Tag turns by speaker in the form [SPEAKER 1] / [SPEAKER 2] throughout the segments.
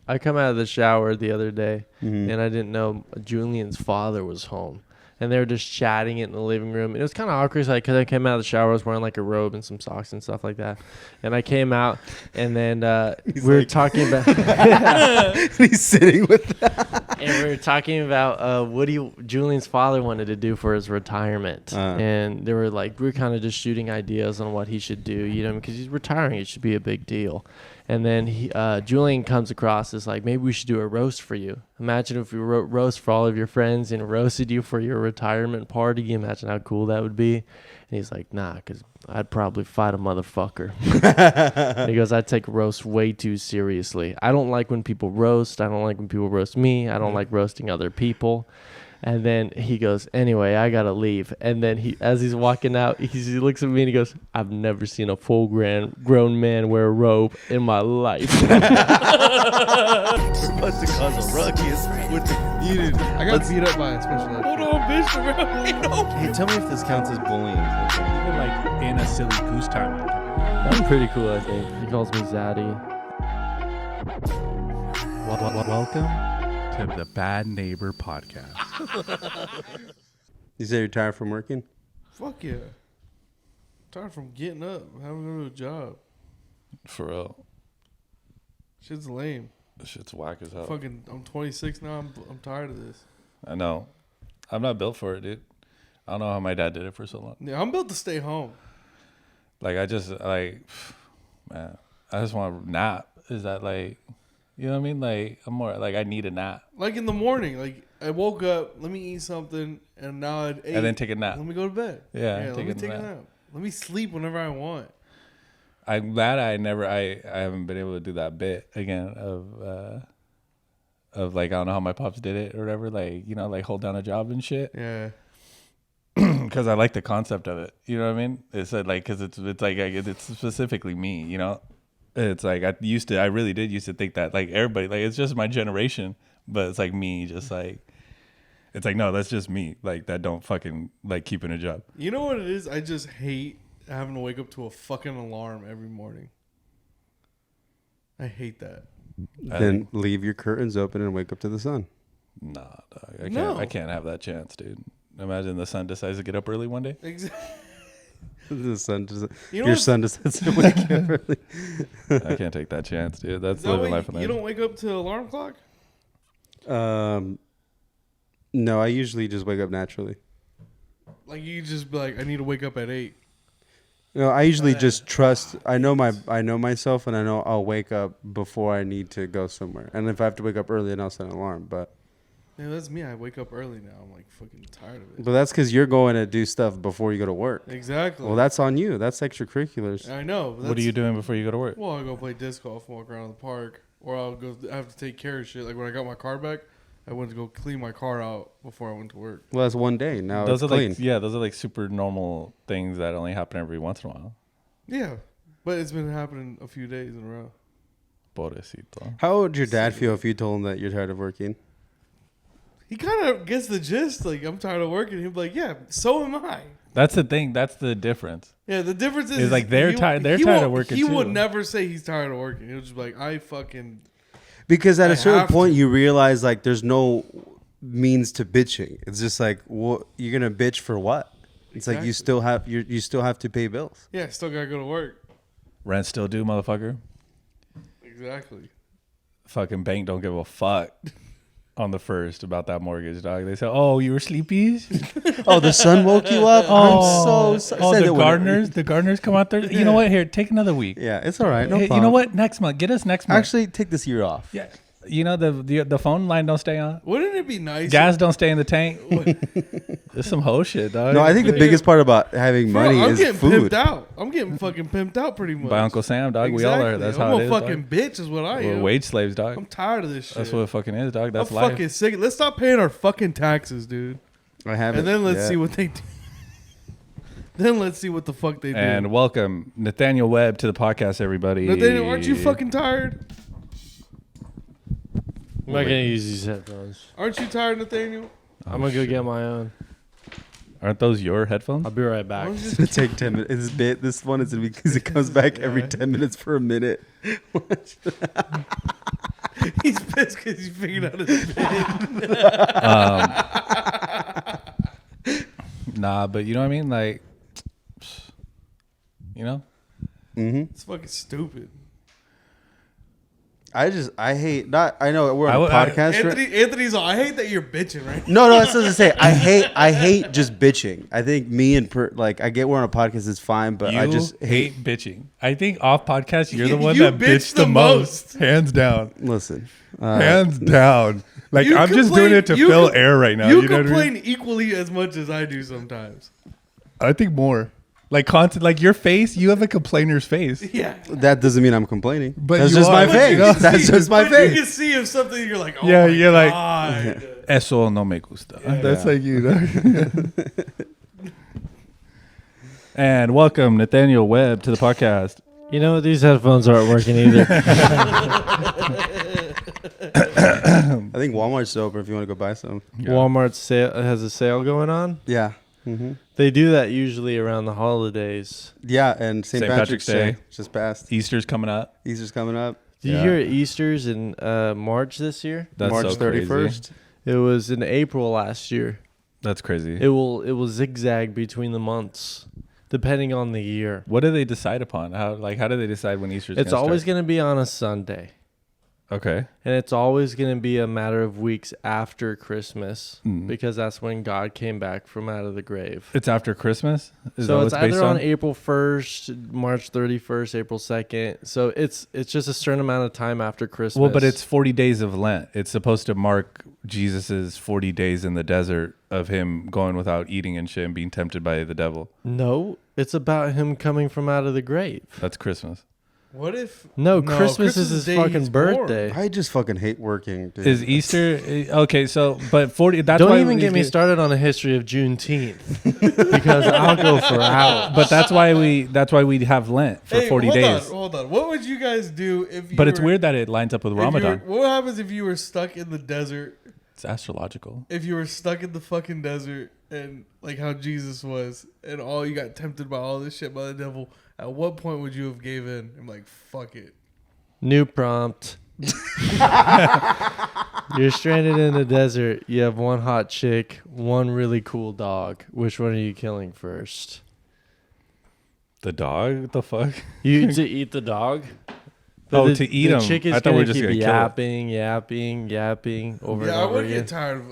[SPEAKER 1] I come out of the shower the other day, and I didn't know Julian's father was home. And they were just chatting it in the living room. It was kind of awkward because I came out of the shower. I was wearing like a robe and some socks and stuff like that. And I came out, and then we were talking about.
[SPEAKER 2] He's sitting with that.
[SPEAKER 1] And we were talking about what Julian's father wanted to do for his retirement. And they were like, we were kind of just shooting ideas on what he should do, you know, because he's retiring. It should be a big deal. And then Julian comes across as like, maybe we should do a roast for you. Imagine if we wrote roast for all of your friends and roasted you for your retirement party. You imagine how cool that would be. And he's like, nah, because I'd probably fight a motherfucker. And he goes, I take roast way too seriously. I don't like when people roast. I don't like when people roast me. I don't like roasting other people. And then he goes, anyway, I got to leave. And then as he's walking out, he looks at me and he goes, I've never seen a full grown man wear a robe in my life.
[SPEAKER 2] We're about to cause a ruckus with the community.
[SPEAKER 3] I got beat up by a special ed.
[SPEAKER 1] Hold on, bitch. Bro.
[SPEAKER 2] Hey, tell me if this counts as bullying.
[SPEAKER 4] Even like in a silly goose time.
[SPEAKER 1] I'm pretty cool, I think. He calls me Zaddy.
[SPEAKER 4] Welcome to the Bad Neighbor Podcast.
[SPEAKER 2] You say you're tired from working?
[SPEAKER 3] Fuck yeah. Tired from getting up, having to go to a job.
[SPEAKER 5] For real.
[SPEAKER 3] Shit's lame.
[SPEAKER 5] This shit's whack as hell.
[SPEAKER 3] Fucking, I'm 26 now. I'm tired of this.
[SPEAKER 5] I know. I'm not built for it, dude. I don't know how my dad did it for so long.
[SPEAKER 3] Yeah, I'm built to stay home.
[SPEAKER 5] Like, I just want to nap. Is that like, you know what I mean? Like, I'm more like, I need a nap.
[SPEAKER 3] Like in the morning, like I woke up, let me eat something, and now at 8.
[SPEAKER 5] And then take a nap.
[SPEAKER 3] Let me go to bed.
[SPEAKER 5] Yeah,
[SPEAKER 3] let me take a nap. Let me sleep whenever I want.
[SPEAKER 5] I'm glad I haven't been able to do that bit again of like, I don't know how my pops did it or whatever. Like, you know, like hold down a job and shit.
[SPEAKER 3] Yeah.
[SPEAKER 5] Because I like the concept of it. You know what I mean? It's like, because it's like, it's specifically me, you know? It's like, I really did used to think that like everybody, like it's just my generation, but it's like me just like, it's like, no, that's just me. Like that don't fucking like keeping a job.
[SPEAKER 3] You know what it is? I just hate having to wake up to a fucking alarm every morning. I hate that.
[SPEAKER 2] Then leave your curtains open and wake up to the sun.
[SPEAKER 5] Nah, dog. I can't have that chance, dude. Imagine the son decides to get up early one day.
[SPEAKER 3] Exactly.
[SPEAKER 2] The sun doesn't.
[SPEAKER 3] You know
[SPEAKER 2] your son decides to wake up early.
[SPEAKER 5] I can't take that chance, dude. That's living life.
[SPEAKER 3] You don't wake up to alarm clock?
[SPEAKER 2] No, I usually just wake up naturally.
[SPEAKER 3] Like you just be like, I need to wake up at 8.
[SPEAKER 2] No, I usually just trust. I know myself, and I know I'll wake up before I need to go somewhere. And if I have to wake up early, then I'll set an alarm. But
[SPEAKER 3] yeah, that's me. I wake up early now. I'm like fucking tired of it.
[SPEAKER 2] But that's because you're going to do stuff before you go to work.
[SPEAKER 3] Exactly.
[SPEAKER 2] Well, that's on you. That's extracurriculars.
[SPEAKER 3] I know.
[SPEAKER 5] What are you doing before you go to work?
[SPEAKER 3] Well, I'll go play disc golf, walk around the park, or I have to take care of shit. Like when I got my car back, I went to go clean my car out before I went to work.
[SPEAKER 2] Well, that's one day. Now
[SPEAKER 5] those
[SPEAKER 2] it's
[SPEAKER 5] are
[SPEAKER 2] clean.
[SPEAKER 5] like, those are like super normal things that only happen every once in a while.
[SPEAKER 3] Yeah, but it's been happening a few days in a row.
[SPEAKER 5] Pobrecito.
[SPEAKER 2] How would your dad feel if you told him that you're tired of working?
[SPEAKER 3] He kind of gets the gist. Like, I'm tired of working. He'd be like, yeah, so am I.
[SPEAKER 5] That's the thing. That's the difference.
[SPEAKER 3] Yeah, the difference is
[SPEAKER 5] like they're tired. They're tired of working.
[SPEAKER 3] He
[SPEAKER 5] too.
[SPEAKER 3] would never say he's tired of working. He'll just be like, I fucking.
[SPEAKER 2] Because at a certain point, you realize like there's no means to bitching. It's just like, what you're gonna bitch for what? It's like you still have to pay bills.
[SPEAKER 3] Yeah, still gotta go to work.
[SPEAKER 5] Rent still due, motherfucker.
[SPEAKER 3] Exactly.
[SPEAKER 5] Fucking bank don't give a fuck on the first about that mortgage, dog. They say, "Oh, you were sleepy?
[SPEAKER 2] Oh, the sun woke you up? I'm so
[SPEAKER 5] the gardeners come out there. You know what? Here, take another week.
[SPEAKER 2] Yeah, it's all right. No
[SPEAKER 5] hey,
[SPEAKER 2] problem.
[SPEAKER 5] you know what? Next month, get us next month.
[SPEAKER 2] Actually, take this year off.
[SPEAKER 5] Yeah. You know the phone line don't stay on.
[SPEAKER 3] Wouldn't it be nice?
[SPEAKER 5] Gas don't stay in the tank. There's some whole shit, dog.
[SPEAKER 2] No, I think the biggest part about having money is
[SPEAKER 3] getting
[SPEAKER 2] food.
[SPEAKER 3] Pimped out. I'm getting fucking pimped out pretty much.
[SPEAKER 5] By Uncle Sam, dog.
[SPEAKER 3] Exactly.
[SPEAKER 5] We all are. That's how it is.
[SPEAKER 3] I'm a fucking bitch, is what I am.
[SPEAKER 5] We're wage slaves, dog.
[SPEAKER 3] I'm tired of this shit.
[SPEAKER 5] That's what it fucking is, dog. That's
[SPEAKER 3] I'm
[SPEAKER 5] life.
[SPEAKER 3] fucking sick. Let's stop paying our fucking taxes, dude.
[SPEAKER 2] I haven't.
[SPEAKER 3] And then let's see what they do. Then let's see what the fuck they do.
[SPEAKER 5] And welcome Nathaniel Webb to the podcast, everybody.
[SPEAKER 3] Nathaniel, aren't you fucking tired?
[SPEAKER 1] I'm not going to use these headphones.
[SPEAKER 3] Aren't you tired, Nathaniel?
[SPEAKER 1] I'm going to go get my own.
[SPEAKER 5] Aren't those your headphones?
[SPEAKER 1] I'll be right back.
[SPEAKER 2] It's going to take 10 minutes. This one is because it comes back every 10 minutes for a minute.
[SPEAKER 3] He's pissed because he's figured out his bit.
[SPEAKER 5] Nah, but you know what I mean? Like, you know?
[SPEAKER 3] It's fucking stupid.
[SPEAKER 2] I hate not. I know we're on a podcast.
[SPEAKER 3] Anthony's all, I hate that you're bitching right
[SPEAKER 2] No, that's what I was gonna say. I hate just bitching. I think me and I get we're on a podcast is fine, but I just hate
[SPEAKER 5] bitching. I think off podcast, you're the one
[SPEAKER 3] You
[SPEAKER 5] that bitch the most. Hands down.
[SPEAKER 2] listen.
[SPEAKER 5] Hands down. Like,
[SPEAKER 3] You
[SPEAKER 5] I'm just doing it to fill air right now.
[SPEAKER 3] You
[SPEAKER 5] You know what I
[SPEAKER 3] complain
[SPEAKER 5] mean?
[SPEAKER 3] equally as much as I do sometimes.
[SPEAKER 5] I think more. Like, constant, like your face, you have a complainer's face.
[SPEAKER 3] Yeah.
[SPEAKER 2] That doesn't mean I'm complaining.
[SPEAKER 5] But
[SPEAKER 2] that's
[SPEAKER 5] you
[SPEAKER 2] just
[SPEAKER 5] are.
[SPEAKER 2] my
[SPEAKER 5] But
[SPEAKER 2] face.
[SPEAKER 5] you can
[SPEAKER 2] That's just my
[SPEAKER 3] You
[SPEAKER 2] face.
[SPEAKER 3] can see if something you're like, oh
[SPEAKER 5] Yeah,
[SPEAKER 3] my
[SPEAKER 5] you're like,
[SPEAKER 3] God.
[SPEAKER 5] Eso no me gusta. That's like you. Know? And welcome, Nathaniel Webb, to the podcast.
[SPEAKER 1] You know, these headphones aren't working either.
[SPEAKER 2] I think Walmart's open if you want to go buy some.
[SPEAKER 5] Yeah.
[SPEAKER 1] Walmart has a sale going on.
[SPEAKER 2] Yeah. Mm-hmm.
[SPEAKER 1] They do that usually around the holidays.
[SPEAKER 2] Yeah, and St. Patrick's Day just passed.
[SPEAKER 5] Easter's coming up.
[SPEAKER 2] Easter's coming up.
[SPEAKER 1] Did you hear Easter's in March this year?
[SPEAKER 5] That's
[SPEAKER 2] March
[SPEAKER 5] so
[SPEAKER 2] 31st.
[SPEAKER 5] crazy.
[SPEAKER 1] It was in April last year.
[SPEAKER 5] That's crazy.
[SPEAKER 1] It will zigzag between the months, depending on the year.
[SPEAKER 5] What do they decide upon? How do they decide when Easter's
[SPEAKER 1] It's
[SPEAKER 5] gonna
[SPEAKER 1] always
[SPEAKER 5] start?
[SPEAKER 1] going to be on a Sunday.
[SPEAKER 5] Okay.
[SPEAKER 1] And it's always going to be a matter of weeks after Christmas
[SPEAKER 5] Mm.
[SPEAKER 1] because that's when God came back from out of the grave.
[SPEAKER 5] It's after Christmas? Is
[SPEAKER 1] So
[SPEAKER 5] that
[SPEAKER 1] it's
[SPEAKER 5] what's based
[SPEAKER 1] either on
[SPEAKER 5] on?
[SPEAKER 1] April 1st, March 31st, April 2nd. So it's just a certain amount of time after Christmas.
[SPEAKER 5] Well, but it's 40 days of Lent. It's supposed to mark Jesus's 40 days in the desert of him going without eating and shit and being tempted by the devil.
[SPEAKER 1] No, it's about him coming from out of the grave.
[SPEAKER 5] That's Christmas.
[SPEAKER 3] What if?
[SPEAKER 1] No, Christmas is his
[SPEAKER 3] Day
[SPEAKER 1] fucking
[SPEAKER 3] he's born.
[SPEAKER 1] birthday.
[SPEAKER 2] I just fucking hate working, dude.
[SPEAKER 5] Is Easter okay? So, but 40. That's
[SPEAKER 1] Don't
[SPEAKER 5] why
[SPEAKER 1] even get me started on a history of Juneteenth because I'll go for hours.
[SPEAKER 5] But that's why we have Lent for 40 days.
[SPEAKER 3] Hold on. What would you guys do if you
[SPEAKER 5] But it's
[SPEAKER 3] were-
[SPEAKER 5] weird that it lines up with
[SPEAKER 3] if you
[SPEAKER 5] Ramadan.
[SPEAKER 3] were- what happens if you were stuck in the desert?
[SPEAKER 5] It's astrological.
[SPEAKER 3] If you were stuck in the fucking desert and like how Jesus was, and all you got tempted by all this shit by the devil, at what point would you have gave in? I'm like, fuck it.
[SPEAKER 1] New prompt. You're stranded in the desert. You have one hot chick, one really cool dog. Which one are you killing first?
[SPEAKER 5] The dog? What the fuck?
[SPEAKER 1] You to eat the dog?
[SPEAKER 5] Oh,
[SPEAKER 1] the,
[SPEAKER 5] to eat
[SPEAKER 1] the
[SPEAKER 5] him.
[SPEAKER 1] chick is
[SPEAKER 5] I thought we were
[SPEAKER 1] gonna
[SPEAKER 5] just
[SPEAKER 1] keep
[SPEAKER 5] gonna kill it.
[SPEAKER 1] yapping over
[SPEAKER 3] Yeah,
[SPEAKER 1] and
[SPEAKER 3] I
[SPEAKER 1] over
[SPEAKER 3] would
[SPEAKER 1] again.
[SPEAKER 3] get tired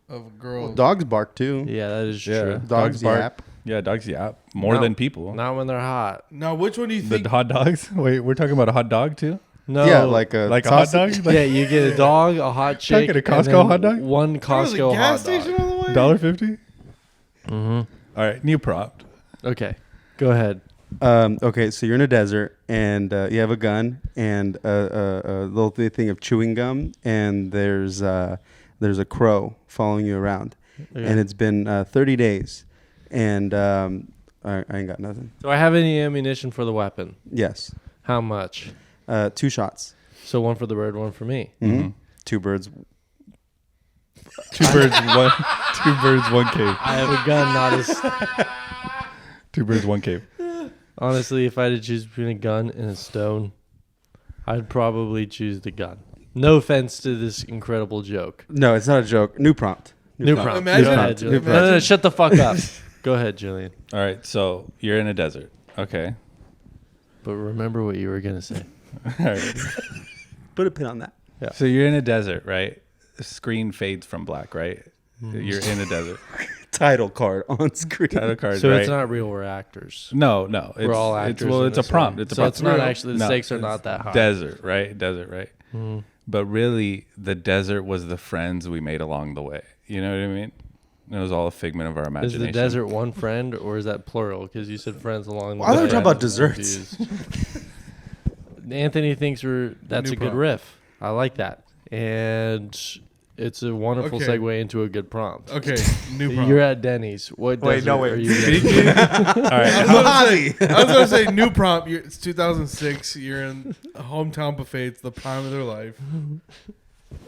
[SPEAKER 3] of girls.
[SPEAKER 2] Well, dogs bark too.
[SPEAKER 1] Yeah, that is
[SPEAKER 5] Yeah.
[SPEAKER 1] true.
[SPEAKER 2] Dogs
[SPEAKER 5] bark.
[SPEAKER 2] yap.
[SPEAKER 5] Yeah, dogs yap more
[SPEAKER 1] No.
[SPEAKER 5] than people.
[SPEAKER 1] Not when they're hot.
[SPEAKER 3] Now, which one do you
[SPEAKER 5] The
[SPEAKER 3] think?
[SPEAKER 5] hot dogs? Wait, we're talking about a hot dog too?
[SPEAKER 1] No.
[SPEAKER 2] Yeah, like a
[SPEAKER 5] Like a hot
[SPEAKER 2] sausage.
[SPEAKER 5] dog? Like
[SPEAKER 1] Yeah, you get a dog, a hot chick,
[SPEAKER 5] Talking a
[SPEAKER 1] and
[SPEAKER 5] Costco
[SPEAKER 1] then
[SPEAKER 5] hot dog?
[SPEAKER 1] one
[SPEAKER 3] There was a
[SPEAKER 1] Costco
[SPEAKER 3] gas
[SPEAKER 1] hot
[SPEAKER 3] station
[SPEAKER 1] dog.
[SPEAKER 3] on the way.
[SPEAKER 5] $1.50?
[SPEAKER 1] Mm-hmm.
[SPEAKER 5] All right, new prompt.
[SPEAKER 1] Okay, go ahead.
[SPEAKER 2] Okay, so you're in a desert and you have a gun and a little thing of chewing gum, and there's a crow following you around,
[SPEAKER 1] Okay.
[SPEAKER 2] and it's been 30 days, and I ain't got nothing.
[SPEAKER 1] Do I have any ammunition for the weapon?
[SPEAKER 2] Yes,
[SPEAKER 1] How much?
[SPEAKER 2] 2 shots.
[SPEAKER 1] So one for the bird, one for me.
[SPEAKER 2] Mm-hmm. 2 birds.
[SPEAKER 5] Two birds, one cave.
[SPEAKER 1] I have a gun, not a...
[SPEAKER 5] 2 birds, 1 cave.
[SPEAKER 1] Honestly, if I had to choose between a gun and a stone, I'd probably choose the gun. No offense to this incredible joke.
[SPEAKER 2] No, it's not a joke. New prompt.
[SPEAKER 1] New prompt.
[SPEAKER 3] Imagine-
[SPEAKER 1] Go ahead,
[SPEAKER 2] New
[SPEAKER 1] Julian.
[SPEAKER 2] prompt.
[SPEAKER 1] No, shut the fuck up. Go ahead, Julian.
[SPEAKER 5] All right, so you're in a desert. Okay.
[SPEAKER 1] But remember what you were going to say.
[SPEAKER 5] All right.
[SPEAKER 2] Put a pin on that.
[SPEAKER 5] So you're in a desert, right? The screen fades from black, right? You're in a desert.
[SPEAKER 2] Title card on screen.
[SPEAKER 5] Title cards,
[SPEAKER 1] So
[SPEAKER 5] right?
[SPEAKER 1] it's not real, we're actors.
[SPEAKER 5] No.
[SPEAKER 1] We're all actors.
[SPEAKER 5] Well,
[SPEAKER 1] in
[SPEAKER 5] it's a
[SPEAKER 1] this
[SPEAKER 5] prompt.
[SPEAKER 1] one.
[SPEAKER 5] It's a
[SPEAKER 1] so
[SPEAKER 5] prompt.
[SPEAKER 1] it's not
[SPEAKER 5] Real.
[SPEAKER 1] actually, the
[SPEAKER 5] No,
[SPEAKER 1] stakes are
[SPEAKER 5] it's
[SPEAKER 1] not that high.
[SPEAKER 5] Desert, right? Desert, right?
[SPEAKER 1] Mhm.
[SPEAKER 5] But really, the desert was the friends we made along the way. You know what I mean? It was all a figment of our
[SPEAKER 1] Is
[SPEAKER 5] imagination.
[SPEAKER 1] the desert one friend or is that plural? Because you said friends along the
[SPEAKER 2] I thought we
[SPEAKER 1] way.
[SPEAKER 2] were talking about
[SPEAKER 1] I was
[SPEAKER 2] desserts.
[SPEAKER 1] confused. Anthony thinks that's
[SPEAKER 3] New
[SPEAKER 1] a good
[SPEAKER 3] prompt.
[SPEAKER 1] riff. I like that. And it's a wonderful
[SPEAKER 3] Okay.
[SPEAKER 1] segue into a good prompt.
[SPEAKER 3] Okay, new prompt.
[SPEAKER 1] You're at Denny's. What
[SPEAKER 5] Wait,
[SPEAKER 1] desert
[SPEAKER 5] no, wait.
[SPEAKER 1] are you in?
[SPEAKER 5] All right.
[SPEAKER 3] I was gonna say new prompt. It's 2006. You're in a hometown buffet. It's the prime of their life.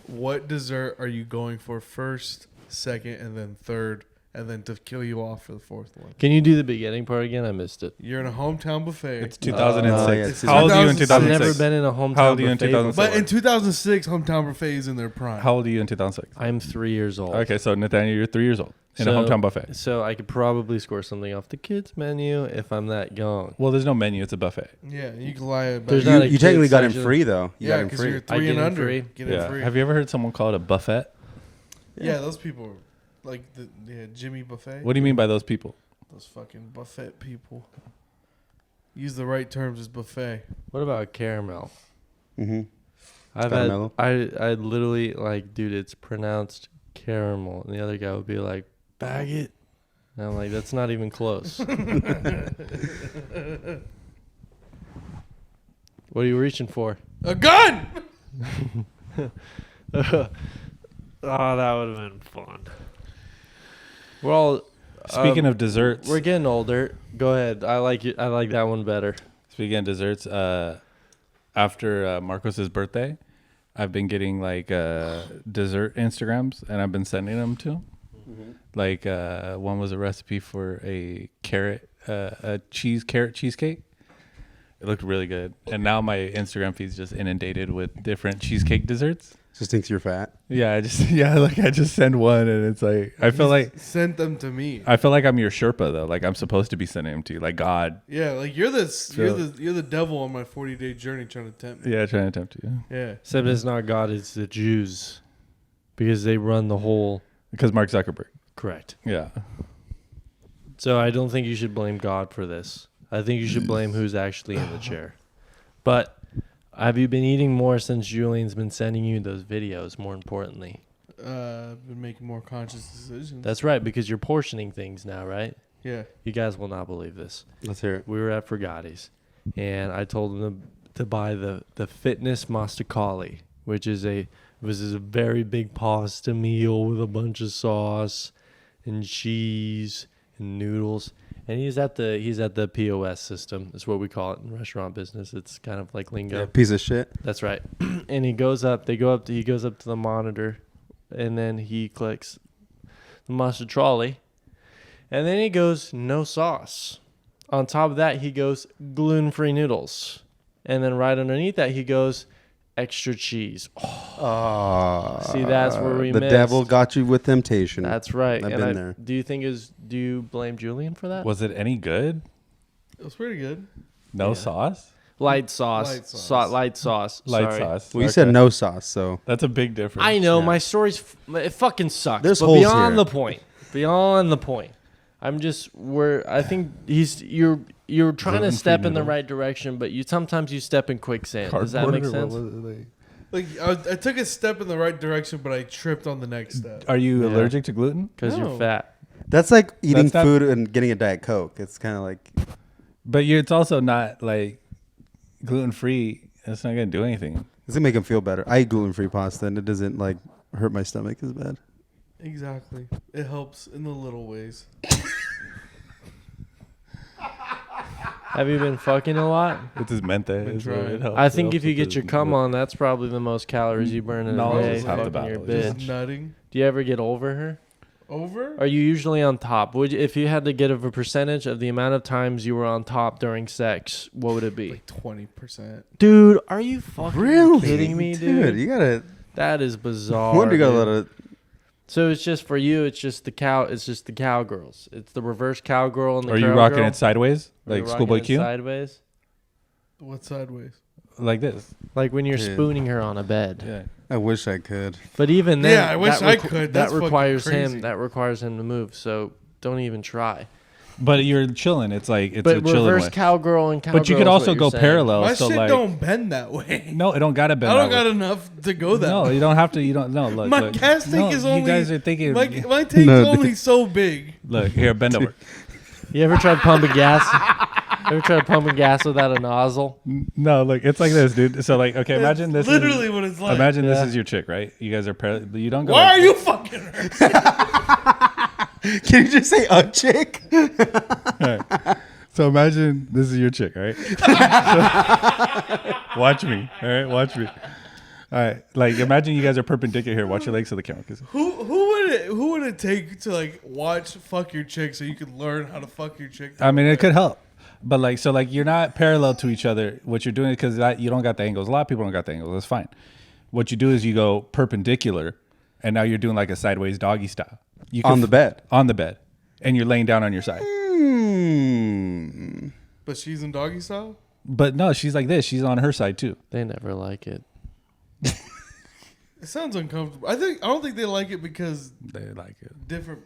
[SPEAKER 3] What dessert are you going for first, second, and then third? and then to kill you off for the fourth one.
[SPEAKER 1] Can you do the beginning part again? I missed it.
[SPEAKER 3] You're in a hometown buffet.
[SPEAKER 5] It's 2006.
[SPEAKER 2] yeah,
[SPEAKER 5] How old are you in
[SPEAKER 3] 2006.
[SPEAKER 1] I've
[SPEAKER 5] 2006?
[SPEAKER 1] never been in a hometown
[SPEAKER 5] How old are you in
[SPEAKER 1] buffet
[SPEAKER 5] 2006?
[SPEAKER 1] before.
[SPEAKER 3] But in 2006, hometown buffet is in their prime.
[SPEAKER 5] How old are you in 2006?
[SPEAKER 1] I'm 3 years old.
[SPEAKER 5] Okay, so Nathaniel, you're 3 years old in a
[SPEAKER 1] So-
[SPEAKER 5] hometown buffet.
[SPEAKER 1] So I could probably score something off the kids menu if I'm that young.
[SPEAKER 5] Well, there's no menu. It's a buffet.
[SPEAKER 3] Yeah, you can lie about
[SPEAKER 1] There's
[SPEAKER 3] it.
[SPEAKER 1] not a
[SPEAKER 2] You technically
[SPEAKER 1] kids
[SPEAKER 2] got him
[SPEAKER 1] section.
[SPEAKER 2] free though. You
[SPEAKER 3] Yeah,
[SPEAKER 2] got him
[SPEAKER 3] because
[SPEAKER 2] free.
[SPEAKER 3] you're
[SPEAKER 1] I
[SPEAKER 3] 3
[SPEAKER 1] get
[SPEAKER 3] and
[SPEAKER 1] in
[SPEAKER 3] under.
[SPEAKER 1] free?
[SPEAKER 3] Get in free.
[SPEAKER 5] Have you ever heard someone call it a buffet?
[SPEAKER 3] Yeah, those people, like the Jimmy Buffet.
[SPEAKER 5] What do you mean by those people?
[SPEAKER 3] Those fucking buffet people. Use the right terms as buffet.
[SPEAKER 1] What about caramel?
[SPEAKER 2] Mm-hmm.
[SPEAKER 1] I've
[SPEAKER 2] Caramello?
[SPEAKER 1] had I literally like, dude, it's pronounced caramel, and the other guy would be like, bag it. And I'm like, that's not even close. What are you reaching for?
[SPEAKER 3] A gun.
[SPEAKER 1] Oh, that would have been fun. We're all
[SPEAKER 5] Speaking of desserts,
[SPEAKER 1] we're getting older. Go ahead. I like it. I like that one better.
[SPEAKER 5] speaking of desserts, after Marcos's birthday, I've been getting like dessert Instagrams, and I've been sending them to him.
[SPEAKER 1] Mm-hmm.
[SPEAKER 5] Like one was a recipe for a carrot cheesecake. It looked really good, and now my Instagram feed's just inundated with different cheesecake desserts.
[SPEAKER 2] Just thinks you're fat.
[SPEAKER 5] Yeah, I just send one, and it's like I feel like
[SPEAKER 3] Sent them to me.
[SPEAKER 5] I'm your Sherpa though. Like I'm supposed to be sending them to you, like God.
[SPEAKER 3] Yeah, like you're the devil on my 40-day journey trying to tempt me.
[SPEAKER 5] Yeah, trying to tempt you.
[SPEAKER 3] Yeah.
[SPEAKER 1] Except it's not God, it's the Jews. Because they run the whole.
[SPEAKER 5] Because Mark Zuckerberg.
[SPEAKER 1] Correct.
[SPEAKER 5] Yeah.
[SPEAKER 1] So I don't think you should blame God for this. I think you should blame who's actually in the chair. But have you been eating more since Julian's been sending you those videos, more importantly?
[SPEAKER 3] I've been making more conscious decisions.
[SPEAKER 1] That's right, because you're portioning things now, right?
[SPEAKER 3] Yeah.
[SPEAKER 1] You guys will not believe this.
[SPEAKER 2] Let's hear it.
[SPEAKER 1] We were at Frugati's, and I told them to buy the fitness mastacali, which is a very big pasta meal with a bunch of sauce and cheese and noodles. And he's at the POS system. That's what we call it in restaurant business. It's kind of like lingo.
[SPEAKER 2] Yeah, piece of shit.
[SPEAKER 1] That's right. And he goes up to the monitor, and then he clicks the mustard trolley, and then he goes no sauce. On top of that, he goes gluten-free noodles, and then right underneath that, he goes extra cheese. See, that's where we
[SPEAKER 2] the
[SPEAKER 1] missed.
[SPEAKER 2] devil got you with temptation.
[SPEAKER 1] That's right.
[SPEAKER 2] I've
[SPEAKER 1] And
[SPEAKER 2] been there.
[SPEAKER 1] Do you blame Julian for that?
[SPEAKER 5] Was it any good?
[SPEAKER 3] It was pretty good.
[SPEAKER 5] No
[SPEAKER 1] Yeah.
[SPEAKER 5] sauce?
[SPEAKER 1] Light sauce.
[SPEAKER 3] Light sauce.
[SPEAKER 1] Light sauce.
[SPEAKER 5] Light
[SPEAKER 1] Sorry.
[SPEAKER 5] sauce.
[SPEAKER 2] Well, you said no sauce, so
[SPEAKER 5] That's a big difference.
[SPEAKER 1] I know
[SPEAKER 2] Yeah.
[SPEAKER 1] my story's it fucking sucks.
[SPEAKER 2] There's
[SPEAKER 1] but
[SPEAKER 2] holes
[SPEAKER 1] beyond
[SPEAKER 2] here.
[SPEAKER 1] the point. Beyond the point. I'm just I think you're trying to
[SPEAKER 5] Gluten-free
[SPEAKER 1] step in the
[SPEAKER 5] noodles.
[SPEAKER 1] right direction, but sometimes you step in quicksand. Does that make sense?
[SPEAKER 3] Like I took a step in the right direction, but I tripped on the next step.
[SPEAKER 5] Are you
[SPEAKER 1] Yeah.
[SPEAKER 5] allergic to gluten?
[SPEAKER 1] Because
[SPEAKER 3] No.
[SPEAKER 1] you're fat.
[SPEAKER 2] that's like eating
[SPEAKER 5] That's not-
[SPEAKER 2] food and getting a Diet Coke. It's kind of like
[SPEAKER 5] But it's also not like gluten free. It's not gonna do anything.
[SPEAKER 2] it's gonna make him feel better. I eat gluten-free pasta and it doesn't like hurt my stomach as bad.
[SPEAKER 3] Exactly. It helps in the little ways.
[SPEAKER 1] Have you been fucking a lot?
[SPEAKER 5] It's just mente. It's
[SPEAKER 3] trying.
[SPEAKER 5] it helps.
[SPEAKER 1] I
[SPEAKER 5] It
[SPEAKER 1] think
[SPEAKER 5] helps
[SPEAKER 1] if you
[SPEAKER 5] with
[SPEAKER 1] get
[SPEAKER 5] the-
[SPEAKER 1] your cum on, that's probably the most calories you burn in
[SPEAKER 5] No,
[SPEAKER 1] a
[SPEAKER 5] it's
[SPEAKER 1] day.
[SPEAKER 5] just half the
[SPEAKER 1] Fucking your
[SPEAKER 5] battle. It's
[SPEAKER 1] bitch.
[SPEAKER 3] Nutting.
[SPEAKER 1] Do you ever get over her?
[SPEAKER 3] Over?
[SPEAKER 1] Are you usually on top? If you had to give a percentage of the amount of times you were on top during sex, what would it be?
[SPEAKER 3] Like 20%.
[SPEAKER 1] Dude, are you fucking kidding me, dude?
[SPEAKER 2] You gotta.
[SPEAKER 1] That is bizarre.
[SPEAKER 2] I wonder you got a
[SPEAKER 1] dude.
[SPEAKER 2] lot of.
[SPEAKER 1] So it's just for you. It's just the cowgirls. It's the reverse cowgirl and the.
[SPEAKER 5] Are you
[SPEAKER 1] cowgirl.
[SPEAKER 5] rocking it sideways,
[SPEAKER 1] Are you
[SPEAKER 5] like
[SPEAKER 1] rocking
[SPEAKER 5] Schoolboy
[SPEAKER 1] it
[SPEAKER 5] Q,
[SPEAKER 1] Sideways,
[SPEAKER 3] What sideways?
[SPEAKER 5] like this?
[SPEAKER 1] like when you're
[SPEAKER 2] Yeah.
[SPEAKER 1] spooning her on a bed.
[SPEAKER 5] Yeah.
[SPEAKER 2] I wish I could.
[SPEAKER 1] But even then,
[SPEAKER 3] Yeah, I wish I could. That's
[SPEAKER 1] That
[SPEAKER 3] fucking
[SPEAKER 1] requires
[SPEAKER 3] crazy.
[SPEAKER 1] him. That requires him to move. So don't even try.
[SPEAKER 5] But you're chilling. It's like it's
[SPEAKER 1] But
[SPEAKER 5] a chilling
[SPEAKER 1] reverse
[SPEAKER 5] way.
[SPEAKER 1] cowgirl and cowgirl.
[SPEAKER 5] But you could also go parallel.
[SPEAKER 3] My
[SPEAKER 5] so
[SPEAKER 3] shit
[SPEAKER 5] like,
[SPEAKER 3] don't bend that way.
[SPEAKER 5] no, it don't gotta bend.
[SPEAKER 3] I don't
[SPEAKER 5] that
[SPEAKER 3] got
[SPEAKER 5] way.
[SPEAKER 3] enough to go that
[SPEAKER 5] No,
[SPEAKER 3] way.
[SPEAKER 5] you don't have to. You don't. No, look.
[SPEAKER 3] My
[SPEAKER 5] look.
[SPEAKER 3] gas tank
[SPEAKER 5] No,
[SPEAKER 3] is
[SPEAKER 5] you
[SPEAKER 3] only.
[SPEAKER 5] guys are thinking.
[SPEAKER 3] My tank's
[SPEAKER 2] No,
[SPEAKER 3] only so big.
[SPEAKER 5] Look here, bend over.
[SPEAKER 1] You ever tried pumping gas? Ever tried pumping gas without a nozzle?
[SPEAKER 5] No, look, it's like this, dude. So like, okay, imagine
[SPEAKER 3] That's
[SPEAKER 5] this.
[SPEAKER 3] literally what it's like.
[SPEAKER 5] Imagine
[SPEAKER 1] Yeah.
[SPEAKER 5] this is your chick, right? You guys are parallel. You don't go.
[SPEAKER 3] Why
[SPEAKER 5] like
[SPEAKER 3] are you fucking her?
[SPEAKER 2] Can you just say a chick?
[SPEAKER 5] So imagine this is your chick, all right? Watch me, all right? Watch me. All right, like imagine you guys are perpendicular here. Watch your legs to the camera.
[SPEAKER 3] Who would it take to like watch fuck your chick so you could learn how to fuck your chick?
[SPEAKER 5] I mean, it could help, but like so like you're not parallel to each other. What you're doing is because you don't got the angles. A lot of people don't got the angles. That's fine. What you do is you go perpendicular, and now you're doing like a sideways doggy style. You can
[SPEAKER 2] On the bed.
[SPEAKER 5] On the bed, and you're laying down on your side.
[SPEAKER 3] But she's in doggy style.
[SPEAKER 5] But no, she's like this. She's on her side too.
[SPEAKER 1] They never like it.
[SPEAKER 3] It sounds uncomfortable. I don't think they like it because
[SPEAKER 5] They like it.
[SPEAKER 3] different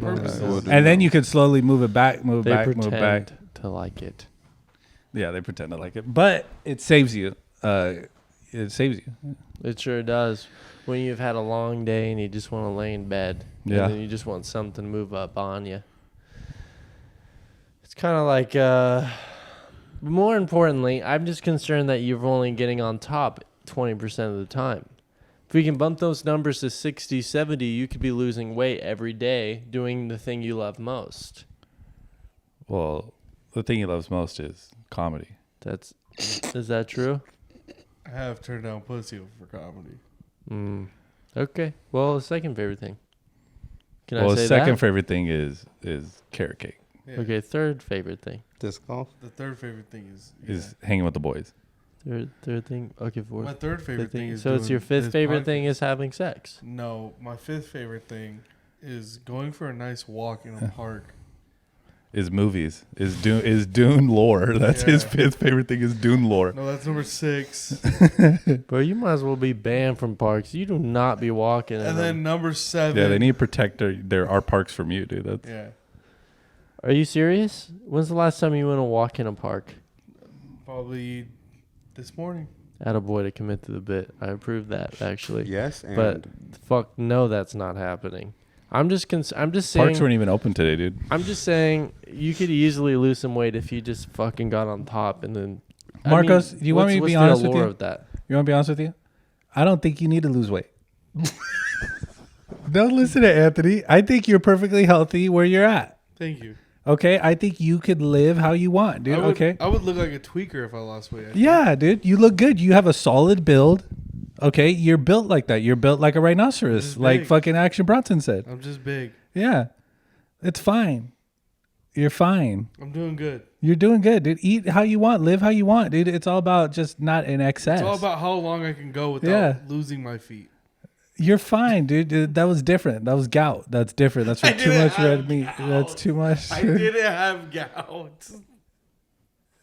[SPEAKER 3] purposes.
[SPEAKER 5] And then you could slowly move it back, move
[SPEAKER 1] They
[SPEAKER 5] back,
[SPEAKER 1] pretend
[SPEAKER 5] move back.
[SPEAKER 1] to like it.
[SPEAKER 5] Yeah, they pretend to like it, but it saves you. It saves you.
[SPEAKER 1] It sure does. When you've had a long day and you just want to lay in bed,
[SPEAKER 5] Yeah.
[SPEAKER 1] and then you just want something to move up on you. It's kind of like, more importantly, I'm just concerned that you're only getting on top 20% of the time. If we can bump those numbers to 60, 70, you could be losing weight every day doing the thing you love most.
[SPEAKER 5] Well, the thing he loves most is comedy.
[SPEAKER 1] Is that true?
[SPEAKER 3] I have turned down pussy for comedy.
[SPEAKER 1] Okay. Well, the second favorite thing. Can I
[SPEAKER 5] Well,
[SPEAKER 1] say
[SPEAKER 5] his second
[SPEAKER 1] that?
[SPEAKER 5] favorite thing is carrot cake.
[SPEAKER 3] Yeah.
[SPEAKER 1] Okay, third favorite thing.
[SPEAKER 2] Disc golf.
[SPEAKER 3] The third favorite thing is
[SPEAKER 5] Is hanging with the boys.
[SPEAKER 1] Third thing. Okay, fourth.
[SPEAKER 3] my third favorite
[SPEAKER 1] Fifth
[SPEAKER 3] thing is
[SPEAKER 1] so it's your
[SPEAKER 3] doing
[SPEAKER 1] fifth
[SPEAKER 3] this
[SPEAKER 1] favorite
[SPEAKER 3] podcast.
[SPEAKER 1] thing is having sex.
[SPEAKER 3] No, my fifth favorite thing is going for a nice walk in a park.
[SPEAKER 5] Is movies. Is Dune lore. That's his
[SPEAKER 3] Yeah.
[SPEAKER 5] fifth favorite thing is Dune lore.
[SPEAKER 3] No, that's number 6.
[SPEAKER 1] Bro, you might as well be banned from parks. You do not be walking in
[SPEAKER 3] And
[SPEAKER 1] them.
[SPEAKER 3] then number 7.
[SPEAKER 5] Yeah, they need to protect our parks from you, dude. That's
[SPEAKER 3] Yeah,
[SPEAKER 1] Are you serious? When's the last time you went to walk in a park?
[SPEAKER 3] probably this morning.
[SPEAKER 1] Attaboy to commit to the bit. I approve that, actually.
[SPEAKER 2] Yes, and
[SPEAKER 1] But fuck no, that's not happening. I'm just
[SPEAKER 5] parks
[SPEAKER 1] saying.
[SPEAKER 5] weren't even open today, dude.
[SPEAKER 1] I'm just saying you could easily lose some weight if you just fucking got on top and then.
[SPEAKER 5] Marcos, do you want me to be
[SPEAKER 1] what's the
[SPEAKER 5] honest with
[SPEAKER 1] allure
[SPEAKER 5] you?
[SPEAKER 1] of that?
[SPEAKER 5] You want to be honest with you? I don't think you need to lose weight. Don't listen to Anthony. I think you're perfectly healthy where you're at.
[SPEAKER 3] Thank you.
[SPEAKER 5] Okay, I think you could live how you want, dude. Okay.
[SPEAKER 3] I would look like a tweaker if I lost weight. I think.
[SPEAKER 5] Yeah, dude, you look good. You have a solid build. Okay, you're built like that. You're built like a rhinoceros,
[SPEAKER 3] Just
[SPEAKER 5] like
[SPEAKER 3] big.
[SPEAKER 5] fucking Action Bronson said.
[SPEAKER 3] I'm just big.
[SPEAKER 5] Yeah, it's fine. You're fine.
[SPEAKER 3] I'm doing good.
[SPEAKER 5] You're doing good, dude. Eat how you want, live how you want, dude. It's all about just not in excess.
[SPEAKER 3] It's all about how long I can go without
[SPEAKER 5] Yeah.
[SPEAKER 3] losing my feet.
[SPEAKER 5] You're fine, dude. That was different. That was gout. That's different. That's for
[SPEAKER 3] I
[SPEAKER 5] too
[SPEAKER 3] didn't
[SPEAKER 5] much red
[SPEAKER 3] have
[SPEAKER 5] meat.
[SPEAKER 3] gout.
[SPEAKER 5] That's too much.
[SPEAKER 3] I didn't have gout.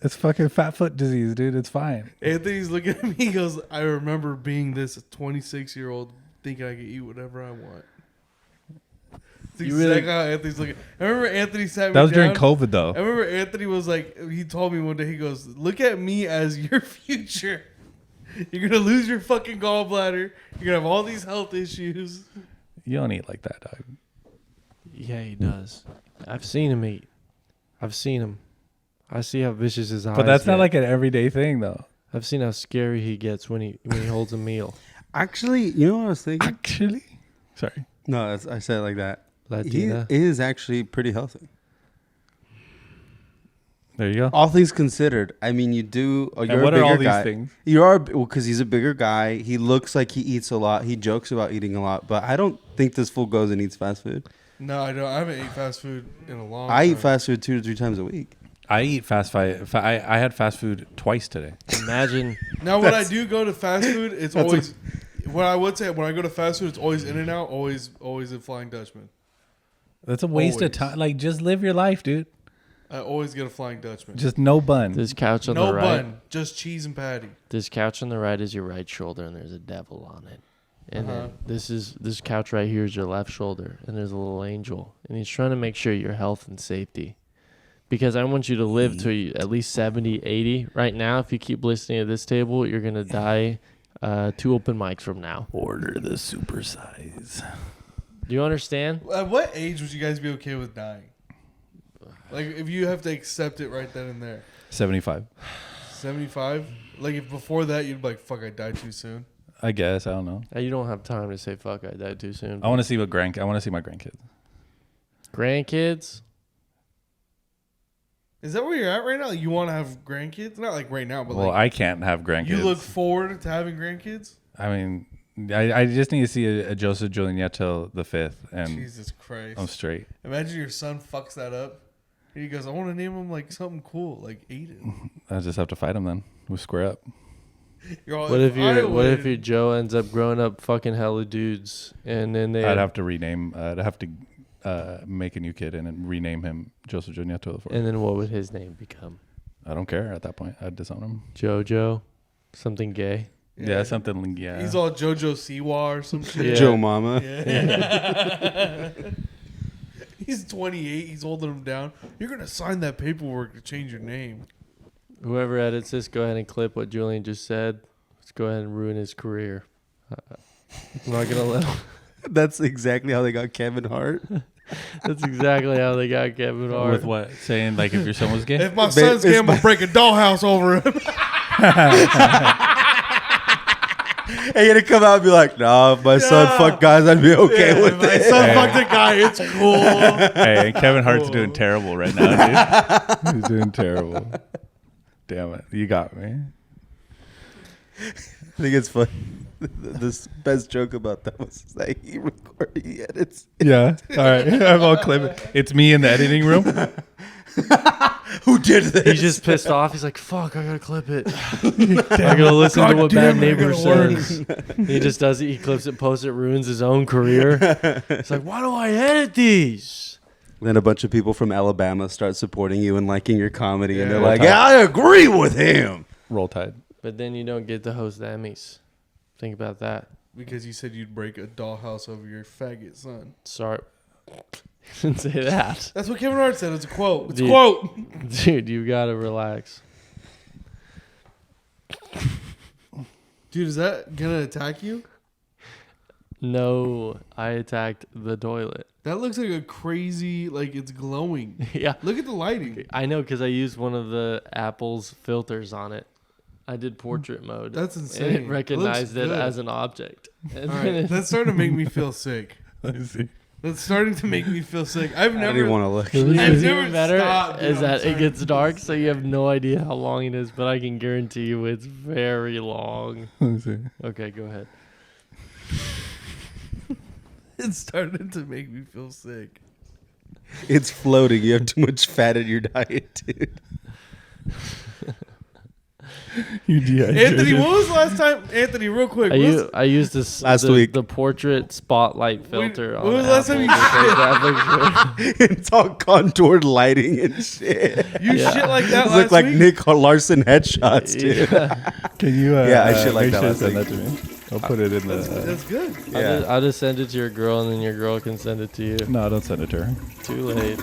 [SPEAKER 5] It's fucking fat foot disease, dude. It's fine.
[SPEAKER 3] Anthony's looking at me. He goes, I remember being this 26-year-old thinking I could eat whatever I want. It's
[SPEAKER 1] You
[SPEAKER 3] exactly
[SPEAKER 1] really-
[SPEAKER 3] how Anthony's looking. I remember Anthony sat me
[SPEAKER 5] That was
[SPEAKER 3] down.
[SPEAKER 5] during COVID, though.
[SPEAKER 3] I remember Anthony was like, he told me one day, he goes, look at me as your future. You're going to lose your fucking gallbladder. You're going to have all these health issues.
[SPEAKER 5] You don't eat like that, dog.
[SPEAKER 1] Yeah, he does. I've seen him eat. I've seen him. I see how vicious his eyes
[SPEAKER 5] But that's not
[SPEAKER 1] get.
[SPEAKER 5] like an everyday thing, though.
[SPEAKER 1] I've seen how scary he gets when he holds a meal.
[SPEAKER 2] actually, you know what I was thinking?
[SPEAKER 5] Actually, sorry.
[SPEAKER 2] No, I said it like that. He
[SPEAKER 1] Latina.
[SPEAKER 2] is actually pretty healthy.
[SPEAKER 5] There you go.
[SPEAKER 2] All things considered, I mean, you do. You're
[SPEAKER 5] And what
[SPEAKER 2] a
[SPEAKER 5] are
[SPEAKER 2] bigger
[SPEAKER 5] all these
[SPEAKER 2] guy.
[SPEAKER 5] things?
[SPEAKER 2] You are because he's a bigger guy. He looks like he eats a lot. He jokes about eating a lot, but I don't think this fool goes and eats fast food.
[SPEAKER 3] No, I don't. I haven't ate fast food in a long time.
[SPEAKER 2] I eat fast food 2 to 3 times a week.
[SPEAKER 5] I eat fast food. I had fast food twice today.
[SPEAKER 1] Imagine.
[SPEAKER 3] Now, when I do go to fast food, it's
[SPEAKER 2] that's
[SPEAKER 3] always. What I would say when I go to fast food, it's always In and Out, always a Flying Dutchman.
[SPEAKER 5] That's a waste of
[SPEAKER 3] Always.
[SPEAKER 5] time. Like, just live your life, dude.
[SPEAKER 3] I always get a Flying Dutchman.
[SPEAKER 5] Just no bun.
[SPEAKER 1] This couch on
[SPEAKER 3] no
[SPEAKER 1] the right.
[SPEAKER 3] bun, just cheese and patty.
[SPEAKER 1] This couch on the right is your right shoulder, and there's a devil on it. And
[SPEAKER 3] Uh-huh.
[SPEAKER 1] then this couch right here is your left shoulder, and there's a little angel, and he's trying to make sure your health and safety. Because I want you to live to at least 70, 80. Right now, if you keep listening at this table, you're gonna die 2 open mics from now.
[SPEAKER 5] Order the super size.
[SPEAKER 1] Do you understand?
[SPEAKER 3] At what age would you guys be okay with dying? Like, if you have to accept it right then and there.
[SPEAKER 5] 75.
[SPEAKER 3] 75? Like, if before that you'd be like, fuck, I died too soon.
[SPEAKER 5] I guess. I don't know.
[SPEAKER 1] You don't have time to say fuck. I died too soon.
[SPEAKER 5] I want to see I want to see my grandkids.
[SPEAKER 1] Grandkids.
[SPEAKER 3] Is that where you're at right now? You want to have grandkids? Not like right now, but
[SPEAKER 5] Well,
[SPEAKER 3] like
[SPEAKER 5] I can't have grandkids.
[SPEAKER 3] you look forward to having grandkids?
[SPEAKER 5] I mean, I just need to see a Joseph Julian Nieto the fifth, and
[SPEAKER 3] Jesus Christ,
[SPEAKER 5] I'm straight.
[SPEAKER 3] Imagine your son fucks that up. He goes, I want to name him like something cool, like Aiden.
[SPEAKER 5] I just have to fight him then. We square up.
[SPEAKER 1] What if your Joe ends up growing up fucking hella dudes, and then
[SPEAKER 5] I'd have to rename. I'd have to make a new kid and rename him Joseph Julian Nieto the fourth.
[SPEAKER 1] And then what would his name become?
[SPEAKER 5] I don't care at that point. I'd disown him.
[SPEAKER 1] Jojo, something gay.
[SPEAKER 5] Yeah, something. Yeah,
[SPEAKER 3] he's all Jojo Siwa or some shit.
[SPEAKER 1] Yeah.
[SPEAKER 2] Joe Mama.
[SPEAKER 3] Yeah. He's 28. He's holding him down. You're gonna sign that paperwork to change your name.
[SPEAKER 1] Whoever edits this, go ahead and clip what Julian just said. Let's go ahead and ruin his career. I'm not gonna let him.
[SPEAKER 2] That's exactly how they got Kevin Hart.
[SPEAKER 1] That's exactly how they got Kevin Hart.
[SPEAKER 5] with what? Saying like if your son was gay.
[SPEAKER 3] If my son's gay, I'm gonna break a dollhouse over him.
[SPEAKER 2] And you're gonna come out and be like, nah, if my son fuck guys, I'd be okay with
[SPEAKER 3] if my
[SPEAKER 2] it.
[SPEAKER 3] son fucked a guy, it's cool.
[SPEAKER 5] Hey, and Kevin Hart's doing terrible right now, dude. He's doing terrible. Damn it. You got me.
[SPEAKER 2] I think it's funny. This best joke about that was like he edits.
[SPEAKER 5] Yeah. All right. I'm all clipping. It's me in the editing room.
[SPEAKER 2] Who did this?
[SPEAKER 1] He's just pissed off. He's like, fuck, I gotta clip it. I gotta listen to what Bad Neighbor says. He just does it. He clips it, posts it, ruins his own career. It's like, why do I edit these?
[SPEAKER 2] Then a bunch of people from Alabama start supporting you and liking your comedy, and they're
[SPEAKER 3] Yeah.
[SPEAKER 2] like, yeah, I agree with him.
[SPEAKER 5] Roll Tide.
[SPEAKER 1] But then you don't get to host the Emmys. Think about that.
[SPEAKER 3] Because you said you'd break a dollhouse over your faggot son.
[SPEAKER 1] Sorry. Didn't say that.
[SPEAKER 3] That's what Kevin Hart said. It's a quote. It's a
[SPEAKER 1] Dude.
[SPEAKER 3] quote.
[SPEAKER 1] Dude, you gotta relax.
[SPEAKER 3] Dude, is that gonna attack you?
[SPEAKER 1] No, I attacked the toilet.
[SPEAKER 3] That looks like a crazy, like it's glowing.
[SPEAKER 1] Yeah.
[SPEAKER 3] Look at the lighting.
[SPEAKER 1] I know because I used one of the Apple's filters on it. I did portrait mode.
[SPEAKER 3] That's
[SPEAKER 1] And
[SPEAKER 3] insane.
[SPEAKER 1] it recognized it
[SPEAKER 3] good.
[SPEAKER 1] as an object. And
[SPEAKER 3] All
[SPEAKER 1] then
[SPEAKER 3] right,
[SPEAKER 1] it-
[SPEAKER 3] that's starting to make me feel sick.
[SPEAKER 5] Let me see.
[SPEAKER 3] That's starting to make me feel sick. I've
[SPEAKER 2] I
[SPEAKER 3] never
[SPEAKER 2] didn't want to look.
[SPEAKER 1] What's
[SPEAKER 3] I've never
[SPEAKER 1] even better
[SPEAKER 3] stopped, dude.
[SPEAKER 1] is
[SPEAKER 3] I'm
[SPEAKER 1] that it
[SPEAKER 3] starting
[SPEAKER 1] gets
[SPEAKER 3] to
[SPEAKER 1] dark,
[SPEAKER 3] feel
[SPEAKER 1] so you have no idea how long it is, but I can guarantee you it's very long.
[SPEAKER 5] Let me see.
[SPEAKER 1] Okay, go ahead.
[SPEAKER 3] It's starting to make me feel sick.
[SPEAKER 2] It's floating. You have too much fat in your diet, dude.
[SPEAKER 5] You dehydrated.
[SPEAKER 3] Anthony, when was the last time? Anthony, real quick.
[SPEAKER 1] I used this
[SPEAKER 2] Last
[SPEAKER 1] the,
[SPEAKER 2] week.
[SPEAKER 1] the portrait spotlight filter on
[SPEAKER 3] when was the last time you
[SPEAKER 1] Apple because that looks really-
[SPEAKER 2] It's all contoured lighting and shit.
[SPEAKER 3] You
[SPEAKER 1] Yeah.
[SPEAKER 3] shit like that
[SPEAKER 2] These
[SPEAKER 3] last
[SPEAKER 2] look like
[SPEAKER 3] week?
[SPEAKER 2] Nick Larson headshots, dude.
[SPEAKER 1] Yeah.
[SPEAKER 5] Can you?
[SPEAKER 2] Yeah, I shit like
[SPEAKER 5] make
[SPEAKER 2] that
[SPEAKER 5] sure to
[SPEAKER 2] last
[SPEAKER 5] send
[SPEAKER 2] week.
[SPEAKER 5] that to me. I'll put it in the.
[SPEAKER 3] That's good.
[SPEAKER 2] Yeah.
[SPEAKER 1] I'll just send it to your girl, and then your girl can send it to you.
[SPEAKER 5] No, don't send it to her.
[SPEAKER 1] Too late.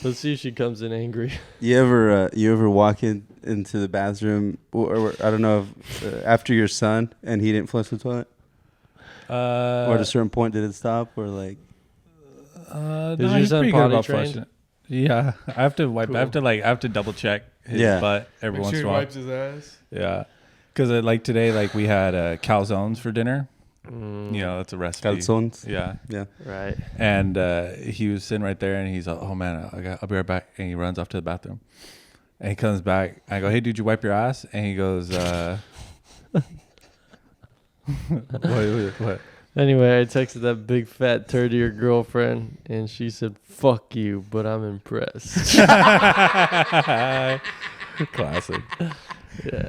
[SPEAKER 1] Let's see if she comes in angry.
[SPEAKER 2] You ever walk into the bathroom, or I don't know, if, after your son and he didn't flush the toilet? Or at a certain point did it stop? Or like,
[SPEAKER 1] Did
[SPEAKER 5] no,
[SPEAKER 1] your
[SPEAKER 5] he's
[SPEAKER 1] son
[SPEAKER 5] pretty good
[SPEAKER 1] potty
[SPEAKER 5] about
[SPEAKER 1] trained?
[SPEAKER 5] flushing it. Yeah, I have to wipe.
[SPEAKER 1] Cool.
[SPEAKER 5] I have to double check his
[SPEAKER 2] Yeah.
[SPEAKER 5] butt every
[SPEAKER 3] Make
[SPEAKER 5] once
[SPEAKER 3] sure
[SPEAKER 5] in
[SPEAKER 3] he
[SPEAKER 5] a while.
[SPEAKER 3] wipes his ass.
[SPEAKER 5] Yeah, because like today, like we had calzones for dinner. You know, that's a recipe.
[SPEAKER 2] calzones?
[SPEAKER 5] Yeah,
[SPEAKER 2] Yeah.
[SPEAKER 1] Right.
[SPEAKER 5] and he was sitting right there, and he's like, "Oh man, I'll be right back." And he runs off to the bathroom, and he comes back. I go, "Hey, dude, you wipe your ass?" And he goes, "What?"
[SPEAKER 1] Anyway, I texted that big fat turd to your girlfriend, and she said, "Fuck you," but I'm impressed.
[SPEAKER 5] Classic.
[SPEAKER 1] Yeah.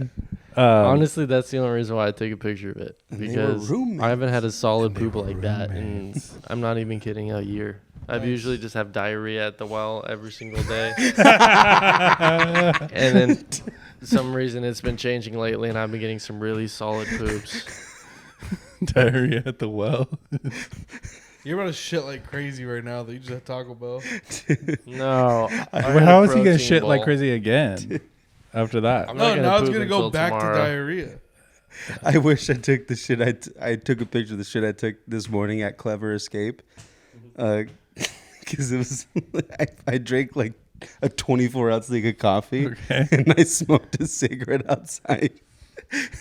[SPEAKER 1] Honestly, that's the only reason why I take a picture of it,
[SPEAKER 2] And they were
[SPEAKER 1] because
[SPEAKER 2] roommates.
[SPEAKER 1] I haven't had a solid poop like that, and I'm not even kidding, a year. I've usually just have diarrhea at the well every single day, and then some reason it's been changing lately, and I've been getting some really solid poops.
[SPEAKER 5] Diarrhea at the well.
[SPEAKER 3] You're about to shit like crazy right now that you just had Taco Bell.
[SPEAKER 1] No,
[SPEAKER 5] Well, how is he gonna shit like crazy again after that?
[SPEAKER 1] I'm
[SPEAKER 3] No,
[SPEAKER 1] not gonna
[SPEAKER 3] now it's
[SPEAKER 1] poop
[SPEAKER 3] gonna
[SPEAKER 1] until
[SPEAKER 3] go back
[SPEAKER 1] tomorrow.
[SPEAKER 3] to diarrhea.
[SPEAKER 2] I wish I took the shit I took a picture of the shit I took this morning at Clever Escape, because it was I drank like a 24-ounce thing of coffee, and I smoked a cigarette outside.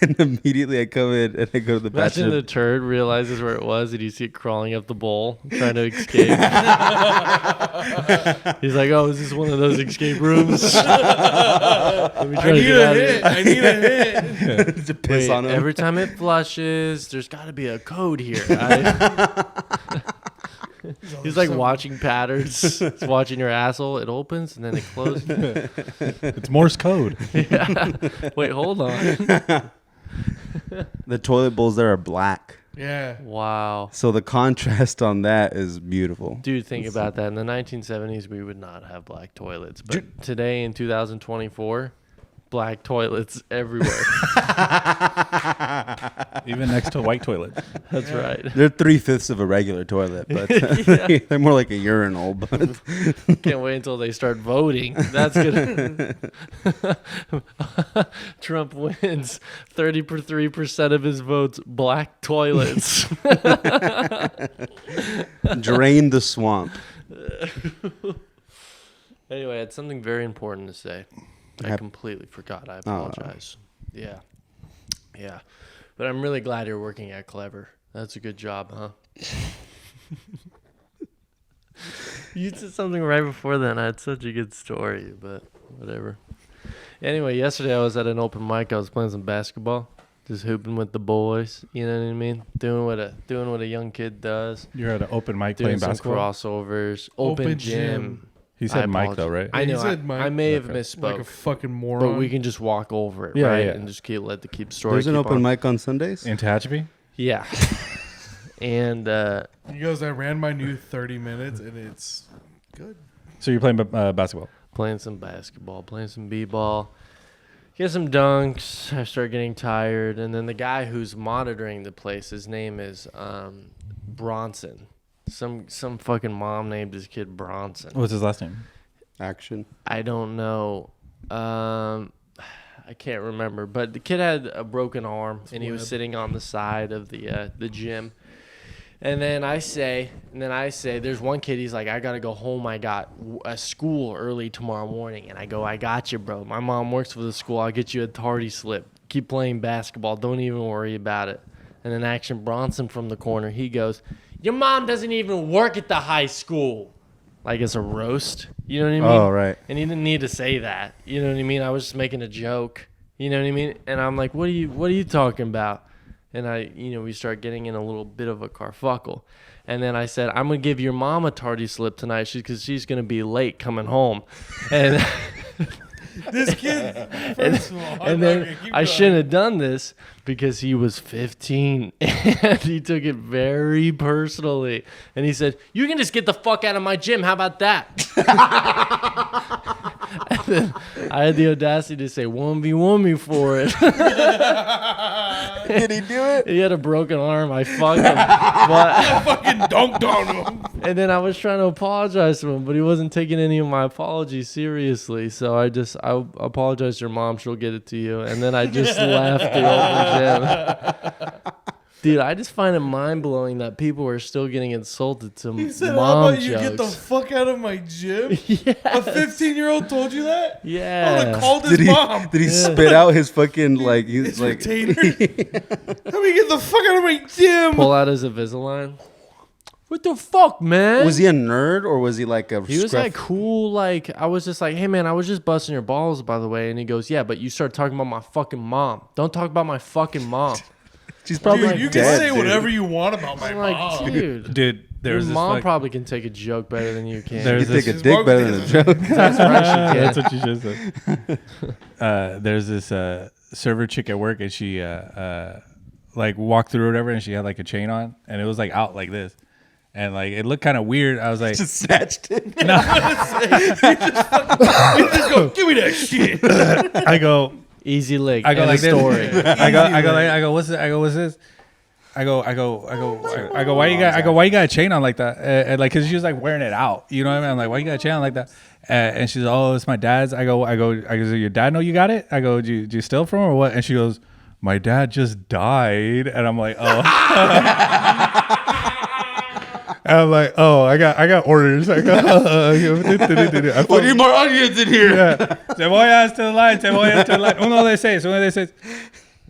[SPEAKER 2] And immediately I come in and I go to the
[SPEAKER 1] Imagine
[SPEAKER 2] bathroom.
[SPEAKER 1] the turd realizes where it was and you see it crawling up the bowl trying to escape. He's like, oh, is this one of those escape rooms? Let me try
[SPEAKER 3] I
[SPEAKER 1] to
[SPEAKER 3] need
[SPEAKER 1] get
[SPEAKER 3] a
[SPEAKER 1] out of
[SPEAKER 3] hit.
[SPEAKER 1] here.
[SPEAKER 3] I need a hit.
[SPEAKER 2] To piss
[SPEAKER 1] Wait,
[SPEAKER 2] on him.
[SPEAKER 1] every time it flushes, there's got to be a code here. He's like watching patterns. He's watching your asshole. It opens and then it closes.
[SPEAKER 5] It's Morse code.
[SPEAKER 1] Yeah. Wait, hold on.
[SPEAKER 2] The toilet bowls there are black.
[SPEAKER 3] Yeah.
[SPEAKER 1] Wow.
[SPEAKER 2] So the contrast on that is beautiful.
[SPEAKER 1] Dude, think about that. In the 1970s, we would not have black toilets. But today in 2024, black toilets everywhere.
[SPEAKER 5] Even next to white toilets.
[SPEAKER 1] That's right.
[SPEAKER 2] They're 3/5 of a regular toilet, but they're more like a urinal. But
[SPEAKER 1] Can't wait until they start voting. That's good. Trump wins 33% of his votes. Black toilets.
[SPEAKER 2] drain the swamp.
[SPEAKER 1] Anyway, I had something very important to say. I completely forgot. I apologize. Yeah. Yeah. But I'm really glad you're working at Clever. That's a good job, huh? You said something right before then. I had such a good story, but whatever. Anyway, yesterday I was at an open mic. I was playing some basketball, just hooping with the boys. You know what I mean? Doing what a young kid does.
[SPEAKER 5] You're at an open mic
[SPEAKER 1] Doing
[SPEAKER 5] playing
[SPEAKER 1] some
[SPEAKER 5] basketball.
[SPEAKER 1] crossovers.
[SPEAKER 3] Open
[SPEAKER 1] Open
[SPEAKER 3] gym.
[SPEAKER 1] gym.
[SPEAKER 5] He said
[SPEAKER 1] I
[SPEAKER 5] Mike though,
[SPEAKER 1] apologize.
[SPEAKER 5] right?
[SPEAKER 1] I know.
[SPEAKER 3] He said Mike.
[SPEAKER 1] I may have
[SPEAKER 5] Okay.
[SPEAKER 1] misspoke.
[SPEAKER 3] Like a fucking moron.
[SPEAKER 1] But we can just walk over it,
[SPEAKER 5] Yeah,
[SPEAKER 1] right?
[SPEAKER 5] yeah.
[SPEAKER 1] And just let the story
[SPEAKER 2] There's an
[SPEAKER 1] keep
[SPEAKER 2] open
[SPEAKER 1] on.
[SPEAKER 2] mic on Sundays.
[SPEAKER 5] In Tehachapi?
[SPEAKER 1] Yeah. And
[SPEAKER 3] He goes, I ran my new 30 minutes and it's good.
[SPEAKER 5] So you're playing basketball?
[SPEAKER 1] playing some basketball, playing some b-ball, get some dunks. I start getting tired. And then the guy who's monitoring the place, his name is Bronson. Some fucking mom named his kid Bronson.
[SPEAKER 5] What's his last name?
[SPEAKER 2] Action.
[SPEAKER 1] I don't know. I can't remember, but the kid had a broken arm, and he was sitting on the side of the gym. And then I say, there's one kid, he's like, I got to go home. I got a school early tomorrow morning. And I go, I got you, bro. My mom works for the school. I'll get you a tardy slip. Keep playing basketball. Don't even worry about it. And then Action Bronson from the corner, he goes, your mom doesn't even work at the high school. Like it's a roast. You know what I mean?
[SPEAKER 2] Oh, right.
[SPEAKER 1] And he didn't need to say that. You know what I mean? I was just making a joke. You know what I mean? And I'm like, what are you talking about? And we start getting in a little bit of a carfuckle. And then I said, I'm going to give your mom a tardy slip tonight because she's going to be late coming home. And
[SPEAKER 3] This kid, first of all,
[SPEAKER 1] and then I shouldn't have done this because he was 15 and he took it very personally. And he said, you can just get the fuck out of my gym. How about that? And then I had the audacity to say 1v1 me for it.
[SPEAKER 2] Did he do it?
[SPEAKER 1] He had a broken arm. I fucked him. But,
[SPEAKER 3] fucking dunked on him.
[SPEAKER 1] and then I was trying to apologize to him, but he wasn't taking any of my apologies seriously. So I apologize to your mom. She'll get it to you. And then I just left the open gym. Dude, I just find it mind-blowing that people are still getting insulted to
[SPEAKER 3] He said,
[SPEAKER 1] mom
[SPEAKER 3] how about
[SPEAKER 1] jokes.
[SPEAKER 3] you get the fuck out of my gym?
[SPEAKER 1] Yes.
[SPEAKER 3] A 15-year-old told you that? I would
[SPEAKER 1] Yeah.
[SPEAKER 3] have called his mom.
[SPEAKER 2] Did he spit out his fucking like? He's
[SPEAKER 3] His
[SPEAKER 2] like.
[SPEAKER 3] retainer. How about you get the fuck out of my gym?
[SPEAKER 1] Pull out his Invisalign. What the fuck, man?
[SPEAKER 2] Was he a nerd or was he like a?
[SPEAKER 1] He was like cool, like I was just like, hey man, I was just busting your balls, by the way. And he goes, yeah, but you started talking about my fucking mom. Don't talk about my fucking mom.
[SPEAKER 2] She's probably
[SPEAKER 3] Dude, you
[SPEAKER 2] dead.
[SPEAKER 3] can say
[SPEAKER 2] dude.
[SPEAKER 3] whatever you want about my
[SPEAKER 1] I'm like,
[SPEAKER 3] mom.
[SPEAKER 1] dude,
[SPEAKER 5] Dude,
[SPEAKER 1] your
[SPEAKER 5] there's this
[SPEAKER 1] mom probably can take a joke better than you can.
[SPEAKER 5] There's
[SPEAKER 2] You take a
[SPEAKER 5] this-
[SPEAKER 2] dick better than a joke.
[SPEAKER 1] That's right, she
[SPEAKER 5] That's
[SPEAKER 1] can.
[SPEAKER 5] what you just said. There's this server chick at work, and she like walked through or whatever, and she had like a chain on, and it was like out like this, and like it looked kind of weird. I was like,
[SPEAKER 2] Just snatched it.
[SPEAKER 3] You just go, give me that shit.
[SPEAKER 5] I go,
[SPEAKER 1] Easy leg.
[SPEAKER 5] I go
[SPEAKER 1] End
[SPEAKER 5] like
[SPEAKER 1] of
[SPEAKER 5] this.
[SPEAKER 1] story.
[SPEAKER 5] I go, what's this? I go, what's this? I go, why you got a chain on like that? And like, cause she was like wearing it out, you know what I mean? I'm like, why you got a chain on like that? And she's, oh, it's my dad's. I go, does your dad know you got it? I go, do you steal from him or what? And she goes, my dad just died. And I'm like, oh. And I'm like, oh, I got orders. I go,
[SPEAKER 2] We need more audience in here.
[SPEAKER 5] yeah. Te voy a the line. Uno de seis.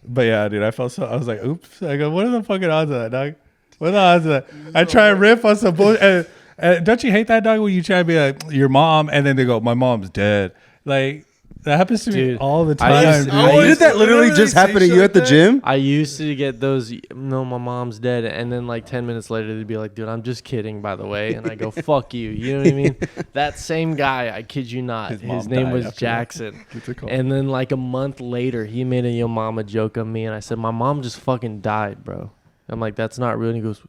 [SPEAKER 5] But yeah, dude, I was like, oops. I go, what are the fucking odds of that, dog? What are the odds of that? I try and riff on some bullshit. And don't you hate that, dog, when you try to be like, your mom, and then they go, my mom's dead. Like, that happens to me all the time.
[SPEAKER 2] Did that literally just happen to you at the gym?
[SPEAKER 1] I used to get those, no, my mom's dead. And then like 10 minutes later, they'd be like, dude, I'm just kidding, by the way. And I go, fuck you. You know what I mean? That same guy, I kid you not, his name was Jackson. And then like a month later, he made a yo mama joke on me. And I said, my mom just fucking died, bro. I'm like, that's not real. And he goes,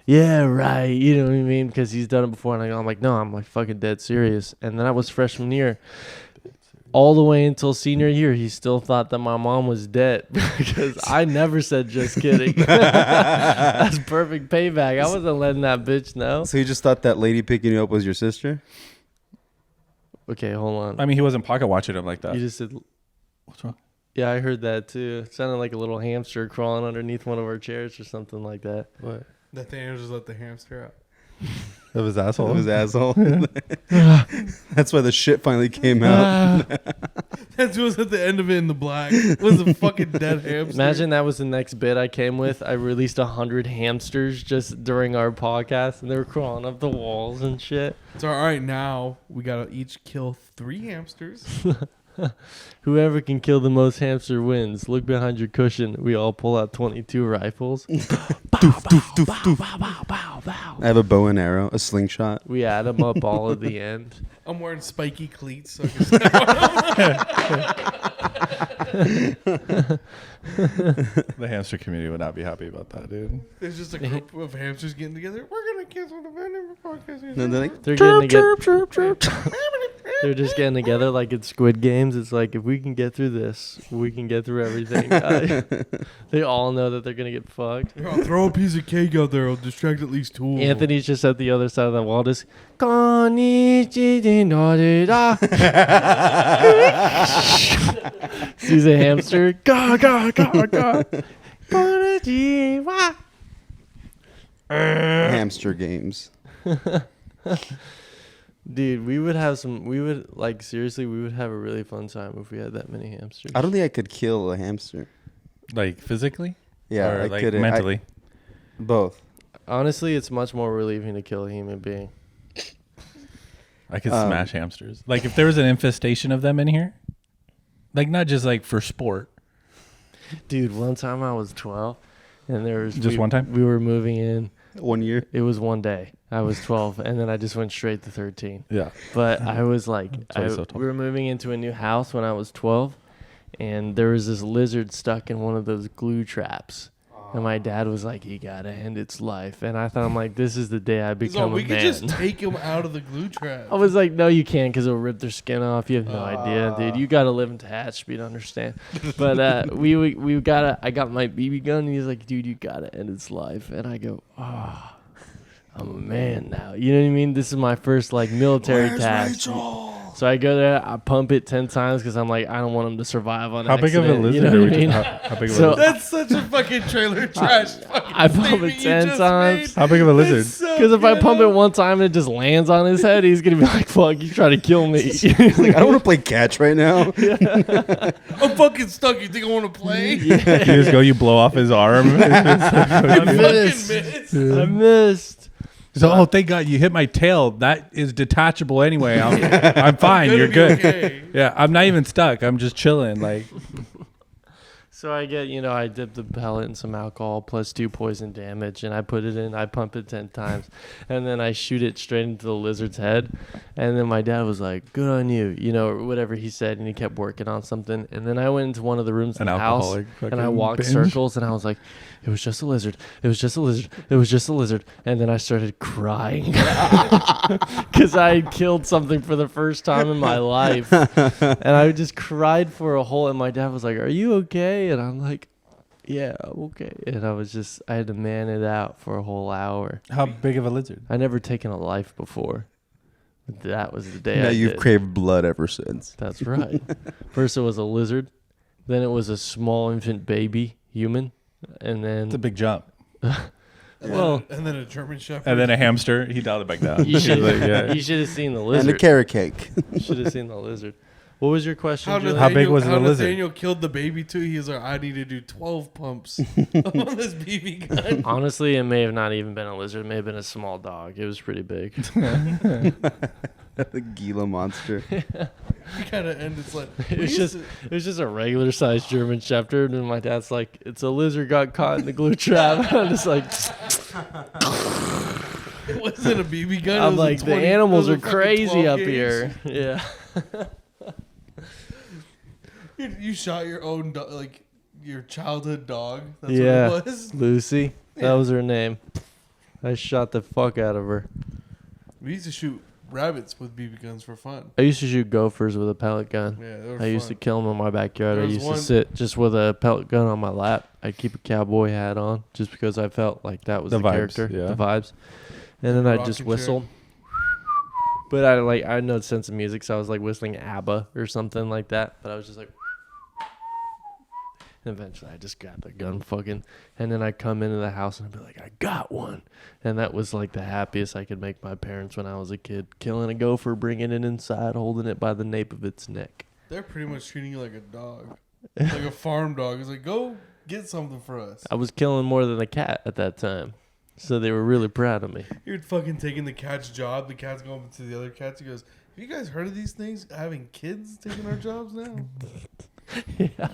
[SPEAKER 1] yeah, right. You know what I mean? Because he's done it before. And I'm like, no, I'm like fucking dead serious. And then I was freshman year. All the way until senior year, he still thought that my mom was dead because I never said just kidding. That's perfect payback. I wasn't letting that bitch know.
[SPEAKER 2] So you just thought that lady picking you up was your sister?
[SPEAKER 1] Okay, hold on.
[SPEAKER 5] I mean, he wasn't pocket watching him like that.
[SPEAKER 1] You just said,
[SPEAKER 5] what's wrong?
[SPEAKER 1] Yeah, I heard that too. It sounded like a little hamster crawling underneath one of our chairs or something like that.
[SPEAKER 5] What?
[SPEAKER 3] Nathaniel just let the hamster out.
[SPEAKER 5] Of his asshole?
[SPEAKER 2] Of his asshole. That's why the shit finally came out.
[SPEAKER 3] That's what was at the end of it in the black. It was a fucking dead hamster.
[SPEAKER 1] Imagine that was the next bit I came with. I released 100 hamsters just during our podcast, and they were crawling up the walls and shit.
[SPEAKER 3] So, all right, now we got to each kill 3 hamsters.
[SPEAKER 1] Whoever can kill the most hamster wins. Look behind your cushion. We all pull out 22 rifles.
[SPEAKER 2] I have a bow and arrow, a slingshot.
[SPEAKER 1] We add them up all at the end.
[SPEAKER 3] I'm wearing spiky cleats. So I can step on
[SPEAKER 5] The hamster community would not be happy about that, dude.
[SPEAKER 3] There's just a group of hamsters getting together. We're going to cancel the Venom podcast.
[SPEAKER 2] No, they're like,
[SPEAKER 1] They're getting together. They're just getting together like it's Squid Games. It's like, if we can get through this, we can get through everything. They all know that they're going to get fucked.
[SPEAKER 3] I'll throw a piece of cake out there. I'll distract at least 2 of them.
[SPEAKER 1] Anthony's just at the other side of the wall, just sees a hamster.
[SPEAKER 2] hamster games.
[SPEAKER 1] Dude, we would have seriously, we would have a really fun time if we had that many hamsters.
[SPEAKER 2] I don't think I could kill a hamster.
[SPEAKER 5] Like physically?
[SPEAKER 2] Yeah,
[SPEAKER 5] or
[SPEAKER 2] I
[SPEAKER 5] like
[SPEAKER 2] couldn't.
[SPEAKER 5] mentally?
[SPEAKER 2] Both.
[SPEAKER 1] Honestly, it's much more relieving to kill a human being.
[SPEAKER 5] I could smash hamsters. Like if there was an infestation of them in here, like not just like for sport.
[SPEAKER 1] Dude, one time I was 12, and there was
[SPEAKER 5] one time
[SPEAKER 1] we were moving in.
[SPEAKER 2] 1 year.
[SPEAKER 1] It was one day. I was 12, and then I just went straight to 13.
[SPEAKER 5] Yeah.
[SPEAKER 1] But I was like,
[SPEAKER 5] So
[SPEAKER 1] we were moving into a new house when I was 12, and there was this lizard stuck in one of those glue traps. And my dad was like, you gotta end its life. And I thought, I'm like, this is the day I become a man.
[SPEAKER 3] We could just take him out of the glue trap.
[SPEAKER 1] I was like, no, you can't, because it'll rip their skin off. You have no idea, dude. You gotta live into hatch speed to understand. But I got my BB gun, and he's like, dude, you gotta end its life. And I go, oh, I'm a man now. You know what I mean? This is my first like military task. Rachel? So I go there, I pump it 10 times because I'm like, I don't want him to survive on
[SPEAKER 5] How
[SPEAKER 1] accident.
[SPEAKER 5] big of a lizard
[SPEAKER 1] you know
[SPEAKER 5] are
[SPEAKER 1] what
[SPEAKER 5] we
[SPEAKER 1] I mean?
[SPEAKER 5] How big of a lizard?
[SPEAKER 3] That's such a fucking trailer trash.
[SPEAKER 1] I pump it 10 times.
[SPEAKER 5] How big of a lizard?
[SPEAKER 1] Because if I pump it one time and it just lands on his head, he's going to be like, fuck, you try to kill me.
[SPEAKER 2] Like, I don't want to play catch right now.
[SPEAKER 3] I'm fucking stuck. You think I want to play?
[SPEAKER 5] You just go, you blow off his arm.
[SPEAKER 1] I missed.
[SPEAKER 5] So, oh, thank God you hit my tail. That is detachable anyway. I'm fine. You're good.
[SPEAKER 3] Okay.
[SPEAKER 5] Yeah, I'm not even stuck. I'm just chilling. Like,
[SPEAKER 1] So I get, I dip the pellet in some alcohol plus 2 poison damage, and I put it in. I pump it 10 times, and then I shoot it straight into the lizard's head. And then my dad was like, "Good on you," or whatever he said, and he kept working on something. And then I went into one of the rooms in the house, and I walked circles, and I was like, "It was just a lizard. It was just a lizard. It was just a lizard." And then I started crying because I had killed something for the first time in my life, and I just cried for a whole. And my dad was like, "Are you okay?" And I'm like, "Yeah, I'm okay." And I had to man it out for a whole hour.
[SPEAKER 5] how big of a lizard?
[SPEAKER 1] I never taken a life before. But that was the day
[SPEAKER 2] Now
[SPEAKER 1] I
[SPEAKER 2] you've
[SPEAKER 1] did.
[SPEAKER 2] craved blood ever since.
[SPEAKER 1] That's right. First it was a lizard, then it was a small infant baby human, and then
[SPEAKER 5] It's a big jump.
[SPEAKER 1] well,
[SPEAKER 3] And then a German Shepherd.
[SPEAKER 5] And then a hamster. He dialed it back down.
[SPEAKER 1] you should
[SPEAKER 5] Yeah.
[SPEAKER 1] you should have seen the
[SPEAKER 2] And
[SPEAKER 1] lizard.
[SPEAKER 2] a carrot cake.
[SPEAKER 1] You should have seen the lizard. What was your question, Julian?
[SPEAKER 5] How big was the lizard?
[SPEAKER 3] Nathaniel killed the baby too. He was like, I need to do 12 pumps on this BB gun.
[SPEAKER 1] Honestly, it may have not even been a lizard. It may have been a small dog. It was pretty big.
[SPEAKER 2] The Gila monster.
[SPEAKER 3] We gotta end this like
[SPEAKER 1] It was just a regular sized German Shepherd, and my dad's like, "It's a lizard got caught in the glue trap." I'm just like,
[SPEAKER 3] it wasn't a BB gun.
[SPEAKER 1] I'm like, the animals are crazy up
[SPEAKER 3] gauge.
[SPEAKER 1] here. Yeah.
[SPEAKER 3] You shot your own dog, like your childhood dog. That's
[SPEAKER 1] Yeah.
[SPEAKER 3] what it was.
[SPEAKER 1] Lucy.
[SPEAKER 3] Yeah.
[SPEAKER 1] That was her name. I shot the fuck out of her.
[SPEAKER 3] We used to shoot rabbits with BB guns for fun.
[SPEAKER 1] I used to shoot gophers with a pellet gun.
[SPEAKER 3] Yeah, they were
[SPEAKER 1] I used to kill them in my backyard.
[SPEAKER 3] There
[SPEAKER 1] I
[SPEAKER 3] was
[SPEAKER 1] used
[SPEAKER 3] one-
[SPEAKER 1] to sit just with a pellet gun on my lap. I'd keep a cowboy hat on just because I felt like that was
[SPEAKER 5] The
[SPEAKER 1] the,
[SPEAKER 5] vibes,
[SPEAKER 1] character,
[SPEAKER 5] yeah.
[SPEAKER 1] the vibes. And then I'd
[SPEAKER 3] Rocking
[SPEAKER 1] just
[SPEAKER 3] chair.
[SPEAKER 1] whistle. But I had no sense of music, so I was like whistling ABBA or something like that. But I was just like, and eventually I just got the gun fucking, and then I'd come into the house and I'd be like, I got one. And that was like the happiest I could make my parents when I was a kid. Killing a gopher, bringing it inside, holding it by the nape of its neck.
[SPEAKER 3] They're pretty much treating you like a dog, like a farm dog. It's like, go get something for us.
[SPEAKER 1] I was killing more than a cat at that time. So they were really proud of me.
[SPEAKER 3] You're fucking taking the cat's job. The cat's going up to the other cats. He goes, have you guys heard of these things? Having kids taking our jobs now?
[SPEAKER 1] Yeah.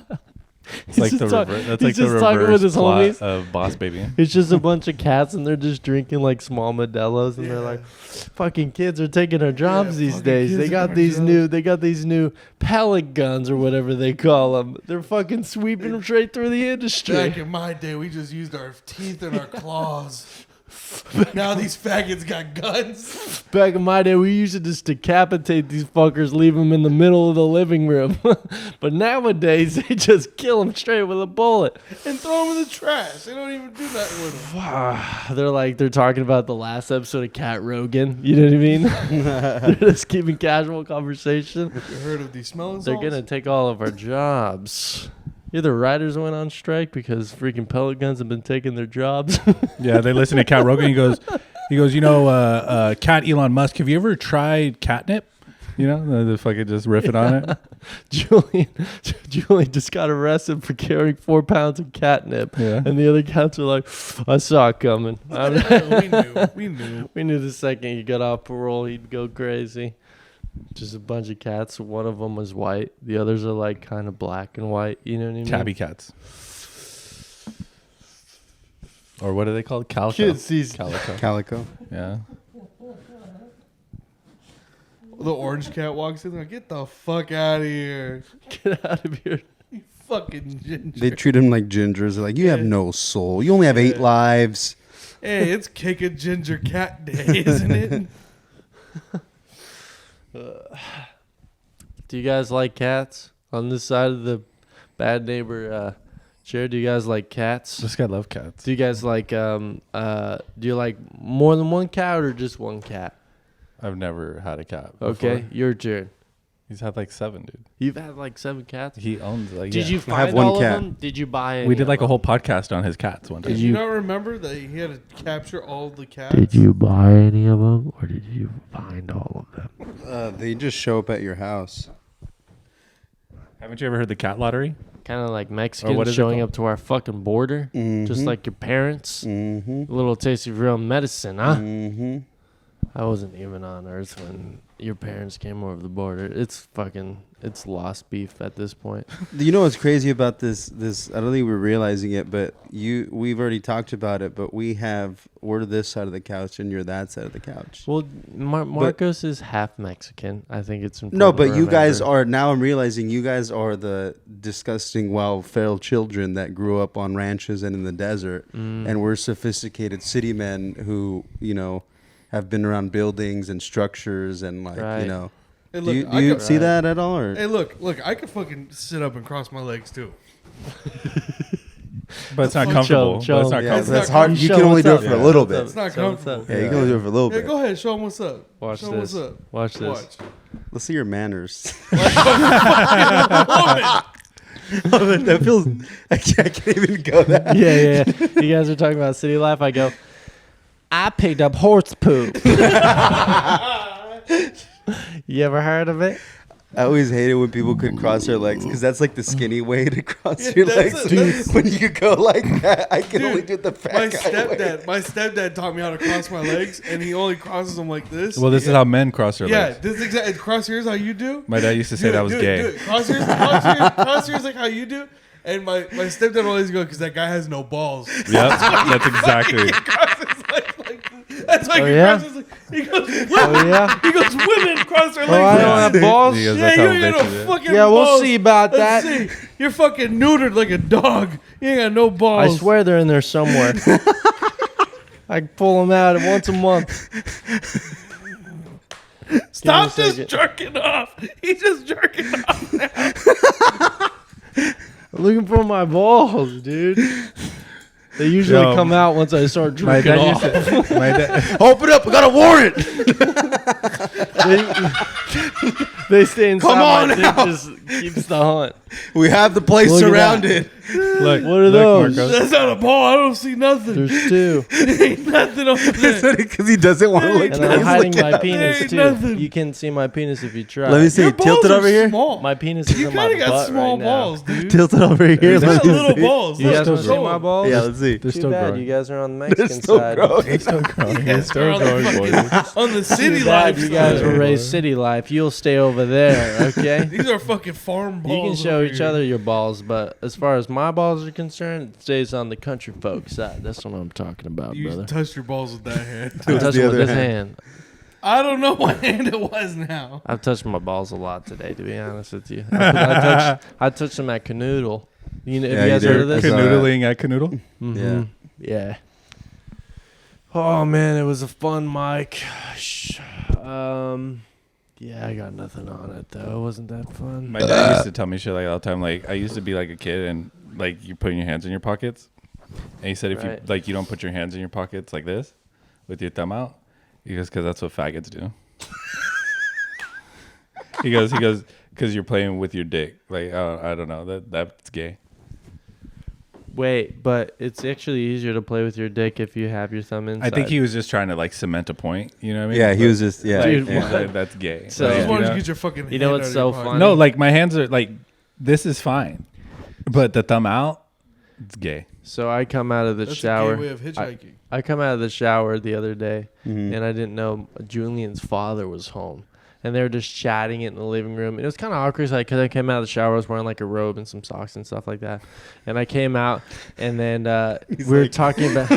[SPEAKER 5] It's like the reverse. That's like
[SPEAKER 1] he's
[SPEAKER 5] the
[SPEAKER 1] just talking with
[SPEAKER 5] reverse
[SPEAKER 1] his
[SPEAKER 5] plot
[SPEAKER 1] homies.
[SPEAKER 5] of Boss Baby.
[SPEAKER 1] It's just a bunch of cats and they're just drinking like small Modelo's and they're
[SPEAKER 3] Yeah.
[SPEAKER 1] like, fucking kids are taking our jobs these
[SPEAKER 3] fucking
[SPEAKER 1] days.
[SPEAKER 3] kids
[SPEAKER 1] They
[SPEAKER 3] are
[SPEAKER 1] got
[SPEAKER 3] our
[SPEAKER 1] these
[SPEAKER 3] jobs."
[SPEAKER 1] they got these new pellet guns or whatever they call them. They're fucking sweeping them straight through the industry.
[SPEAKER 3] Back in my day, we just used our teeth and our claws. Now these faggots got guns.
[SPEAKER 1] Back in my day, we used to just decapitate these fuckers, leave them in the middle of the living room. But nowadays, they just kill them straight with a bullet.
[SPEAKER 3] And throw them in the trash. They don't even do that with them.
[SPEAKER 1] They're talking about the last episode of Cat Rogan. You know what I mean? They're just keeping casual conversation.
[SPEAKER 3] You heard of these smelling
[SPEAKER 1] They're
[SPEAKER 3] salts?
[SPEAKER 1] gonna take all of our jobs. Either writers went on strike because freaking pellet guns have been taking their jobs.
[SPEAKER 5] Yeah, they listen to Cat Rogan. He goes, you know, Cat Elon Musk. Have you ever tried catnip? You know, the fucking just riffing on it.
[SPEAKER 1] Julian just got arrested for carrying 4 pounds of catnip,
[SPEAKER 5] Yeah.
[SPEAKER 1] and the other cats are like, "I saw it coming.
[SPEAKER 3] we knew.
[SPEAKER 1] We knew the second he got off parole, he'd go crazy." Just a bunch of cats. One of them was white. The others are like kind of black and white. You know what I mean?
[SPEAKER 5] Tabby cats. Or what are they called? Calico.
[SPEAKER 1] Kids sees
[SPEAKER 5] Calico.
[SPEAKER 2] Calico.
[SPEAKER 5] Yeah.
[SPEAKER 3] The orange cat walks in. They're like, get the fuck out of here.
[SPEAKER 1] get out of here.
[SPEAKER 3] You fucking ginger.
[SPEAKER 2] They treat him like gingers. They're like, you have no soul. You only have 8 lives.
[SPEAKER 3] Hey, it's Kick a Ginger Cat Day, isn't it?
[SPEAKER 1] Do you guys like cats? On this side of the bad neighbor chair, do you guys like cats?
[SPEAKER 5] This guy love cats.
[SPEAKER 1] Do you guys like do you like more than one cat or just one cat?
[SPEAKER 5] I've never had a cat before.
[SPEAKER 1] Okay, your turn.
[SPEAKER 5] He's had like 7, dude.
[SPEAKER 1] You've had like 7 cats?
[SPEAKER 5] He owns like.
[SPEAKER 1] Did
[SPEAKER 5] yeah.
[SPEAKER 1] you
[SPEAKER 2] I have
[SPEAKER 1] find
[SPEAKER 2] one
[SPEAKER 1] all
[SPEAKER 2] cat.
[SPEAKER 1] of them? Did you buy any?
[SPEAKER 5] We did
[SPEAKER 1] of
[SPEAKER 5] like a
[SPEAKER 1] them?
[SPEAKER 5] whole podcast on his cats one time.
[SPEAKER 3] Did you not remember that he had to capture all the cats?
[SPEAKER 1] Did you buy any of them or did you find all of them?
[SPEAKER 2] They just show up at your house.
[SPEAKER 5] Haven't you ever heard the cat lottery?
[SPEAKER 1] Kind of like
[SPEAKER 5] what
[SPEAKER 1] Mexicans
[SPEAKER 5] is it
[SPEAKER 1] showing
[SPEAKER 5] called?
[SPEAKER 1] up to our fucking border, just
[SPEAKER 2] Mhm.
[SPEAKER 1] like your parents.
[SPEAKER 2] Mm-hmm.
[SPEAKER 1] A little taste of real medicine, huh?
[SPEAKER 2] Mm-hmm.
[SPEAKER 1] I wasn't even on Earth when your parents came over the border. It's lost beef at this point.
[SPEAKER 2] You know what's crazy about this? I don't think we're realizing it, but we've already talked about it. But we're this side of the couch and you're that side of the couch.
[SPEAKER 1] Well, Marcos is half Mexican. I think it's important.
[SPEAKER 2] No, but
[SPEAKER 1] to
[SPEAKER 2] you guys
[SPEAKER 1] remember.
[SPEAKER 2] are now. I'm realizing you guys are the disgusting, feral children that grew up on ranches and in the desert, and we're sophisticated city men who have been around buildings and structures and
[SPEAKER 1] Right.
[SPEAKER 3] Hey,
[SPEAKER 2] Do
[SPEAKER 3] look,
[SPEAKER 2] you,
[SPEAKER 3] I
[SPEAKER 2] do you
[SPEAKER 3] could-
[SPEAKER 2] see that at all? Or?
[SPEAKER 3] Hey, look, I could fucking sit up and cross my legs too.
[SPEAKER 5] But it's not
[SPEAKER 3] Chill,
[SPEAKER 5] comfortable.
[SPEAKER 1] chill.
[SPEAKER 5] But it's not
[SPEAKER 2] Yeah,
[SPEAKER 5] comfortable.
[SPEAKER 2] that's hard. You
[SPEAKER 1] Show
[SPEAKER 2] can only
[SPEAKER 1] what's
[SPEAKER 2] do
[SPEAKER 1] up.
[SPEAKER 2] it for a
[SPEAKER 1] Yeah.
[SPEAKER 2] little
[SPEAKER 1] What's
[SPEAKER 2] bit.
[SPEAKER 3] It's not
[SPEAKER 1] Show what's
[SPEAKER 3] comfortable.
[SPEAKER 1] up.
[SPEAKER 2] Yeah, you can only do it for a little
[SPEAKER 3] Yeah,
[SPEAKER 2] bit.
[SPEAKER 3] go ahead, show them what's up.
[SPEAKER 1] Watch
[SPEAKER 3] show 'em
[SPEAKER 1] this.
[SPEAKER 3] what's up.
[SPEAKER 1] Watch this.
[SPEAKER 3] Watch.
[SPEAKER 2] Let's see your manners.
[SPEAKER 3] Woman.
[SPEAKER 2] That feels. I can't even go that.
[SPEAKER 1] Yeah. You guys are talking about city life. I go, I picked up horse poop. You ever heard of it?
[SPEAKER 2] I always hated when people could cross their legs because that's like the skinny way to cross your
[SPEAKER 3] that's
[SPEAKER 2] legs. When you could go like that, I can only do the fat guy way.
[SPEAKER 3] My stepdad taught me how to cross my legs, and he only crosses them like this.
[SPEAKER 5] Well, this is how men cross their legs.
[SPEAKER 3] Yeah, this is exactly. Cross yours how you do.
[SPEAKER 5] My dad used to say that was gay.
[SPEAKER 3] Cross yours like how you do. And my stepdad always go because that guy has no balls.
[SPEAKER 5] Yep, that's exactly.
[SPEAKER 3] That's why he crosses. He goes, he goes, women cross their legs.
[SPEAKER 1] I don't have balls.
[SPEAKER 5] He goes,
[SPEAKER 3] Yeah,
[SPEAKER 5] that's
[SPEAKER 3] you
[SPEAKER 5] how
[SPEAKER 3] ain't got
[SPEAKER 5] bitches
[SPEAKER 3] no
[SPEAKER 5] is.
[SPEAKER 3] fucking
[SPEAKER 1] Yeah, we'll
[SPEAKER 3] balls.
[SPEAKER 1] see about
[SPEAKER 3] Let's
[SPEAKER 1] that.
[SPEAKER 3] see. You're fucking neutered like a dog. You ain't got no
[SPEAKER 1] I
[SPEAKER 3] balls.
[SPEAKER 1] swear they're in there somewhere. I pull them out once a month.
[SPEAKER 3] Stop
[SPEAKER 1] Give me a
[SPEAKER 3] just
[SPEAKER 1] second.
[SPEAKER 3] jerking off. He's just jerking off now.
[SPEAKER 1] I'm looking for my balls, dude. They usually
[SPEAKER 5] Yo,
[SPEAKER 1] come out once I start
[SPEAKER 5] My
[SPEAKER 1] drinking
[SPEAKER 5] dad
[SPEAKER 1] off.
[SPEAKER 5] used to. My dad.
[SPEAKER 2] Open up! I got a warrant.
[SPEAKER 1] They stay inside.
[SPEAKER 2] Come on
[SPEAKER 1] my dick
[SPEAKER 2] now.
[SPEAKER 1] just keeps the hunt.
[SPEAKER 2] We have the place
[SPEAKER 1] Look at
[SPEAKER 2] surrounded.
[SPEAKER 5] Look,
[SPEAKER 1] What are those?
[SPEAKER 5] Marcos.
[SPEAKER 3] That's not a ball. I don't see nothing.
[SPEAKER 1] There's two.
[SPEAKER 3] There ain't nothing over there.
[SPEAKER 2] Because he doesn't want to look.
[SPEAKER 1] And I'm
[SPEAKER 2] He's
[SPEAKER 1] hiding
[SPEAKER 2] looking
[SPEAKER 1] my
[SPEAKER 2] up.
[SPEAKER 1] penis
[SPEAKER 3] ain't
[SPEAKER 1] too.
[SPEAKER 3] nothing.
[SPEAKER 1] You can't see my penis if you try.
[SPEAKER 2] Let me see.
[SPEAKER 3] Your
[SPEAKER 2] Tilt
[SPEAKER 3] balls
[SPEAKER 2] it over
[SPEAKER 3] are
[SPEAKER 2] here.
[SPEAKER 3] Small.
[SPEAKER 1] My penis is
[SPEAKER 3] You
[SPEAKER 1] in my
[SPEAKER 3] kind of got
[SPEAKER 1] butt
[SPEAKER 3] small
[SPEAKER 1] right
[SPEAKER 3] balls,
[SPEAKER 1] now.
[SPEAKER 3] dude.
[SPEAKER 2] Tilt it over here.
[SPEAKER 3] You
[SPEAKER 2] Let
[SPEAKER 3] got
[SPEAKER 2] me
[SPEAKER 3] little
[SPEAKER 2] see.
[SPEAKER 3] balls.
[SPEAKER 1] You guys
[SPEAKER 3] Look,
[SPEAKER 1] want to see my balls?
[SPEAKER 2] Yeah, let's see.
[SPEAKER 5] They're
[SPEAKER 1] Too
[SPEAKER 5] still
[SPEAKER 1] bad
[SPEAKER 5] growing.
[SPEAKER 1] you guys are on the
[SPEAKER 2] They're
[SPEAKER 1] Mexican
[SPEAKER 2] still
[SPEAKER 1] side.
[SPEAKER 2] growing.
[SPEAKER 5] They're still growing.
[SPEAKER 3] Yeah,
[SPEAKER 5] They're still
[SPEAKER 3] they're on the
[SPEAKER 5] growing,
[SPEAKER 3] fucking-
[SPEAKER 5] boys.
[SPEAKER 3] on the city
[SPEAKER 1] Too bad
[SPEAKER 3] life.
[SPEAKER 1] you guys
[SPEAKER 3] side.
[SPEAKER 1] were raised city life. You'll stay over there, okay?
[SPEAKER 3] These are fucking farm balls.
[SPEAKER 1] You can show
[SPEAKER 3] over
[SPEAKER 1] each
[SPEAKER 3] here.
[SPEAKER 1] other your balls, but as far as my balls are concerned, it stays on the country folks side. That's what I'm talking about,
[SPEAKER 3] You
[SPEAKER 1] brother.
[SPEAKER 3] touched your balls with that hand.
[SPEAKER 1] I
[SPEAKER 2] With
[SPEAKER 1] touched
[SPEAKER 2] the
[SPEAKER 1] them with
[SPEAKER 2] other
[SPEAKER 1] this
[SPEAKER 2] hand.
[SPEAKER 1] hand.
[SPEAKER 3] I don't know what hand it was now.
[SPEAKER 1] I've touched my balls a lot today, to be honest with you. I touched them at Canoodle. You know,
[SPEAKER 2] Yeah,
[SPEAKER 1] have you guys
[SPEAKER 2] you
[SPEAKER 1] heard
[SPEAKER 2] did.
[SPEAKER 1] of this?
[SPEAKER 5] Canoodling at Canoodle.
[SPEAKER 1] Mhm. Yeah. Oh man, it was a fun mic. Yeah, I got nothing on it though. It wasn't that fun.
[SPEAKER 5] My dad used to tell me shit like all the time. Like I used to be like a kid and like you're putting your hands in your pockets. And he said if you
[SPEAKER 1] Right.
[SPEAKER 5] like you don't put your hands in your pockets like this with your thumb out. He goes, because that's what faggots do. he goes, because you're playing with your dick. Like I don't know, that's gay.
[SPEAKER 1] Wait, but it's actually easier to play with your dick if you have your thumb inside.
[SPEAKER 5] I think he was just trying to like cement a point. You know what I mean?
[SPEAKER 2] Yeah, he
[SPEAKER 5] But,
[SPEAKER 2] was just
[SPEAKER 1] Dude,
[SPEAKER 5] like,
[SPEAKER 1] what?
[SPEAKER 5] that's gay.
[SPEAKER 1] So-
[SPEAKER 3] I
[SPEAKER 1] Yeah.
[SPEAKER 3] just wanted
[SPEAKER 5] you
[SPEAKER 3] to
[SPEAKER 5] know?
[SPEAKER 3] get your fucking.
[SPEAKER 1] You know
[SPEAKER 3] hand
[SPEAKER 1] what's
[SPEAKER 3] out of
[SPEAKER 1] so
[SPEAKER 3] your pocket.
[SPEAKER 1] funny?
[SPEAKER 5] No, like my hands are like this is fine, but the thumb out, it's gay.
[SPEAKER 1] So I come out of the
[SPEAKER 3] That's
[SPEAKER 1] shower.
[SPEAKER 3] a gay way of hitchhiking.
[SPEAKER 1] I come out of the shower the other day,
[SPEAKER 2] Mhm.
[SPEAKER 1] and I didn't know Julian's father was home. And they were just chatting in the living room. And it was kind of awkward because I came out of the shower. I was wearing like a robe and some socks and stuff like that. And I came out, and then we were talking about...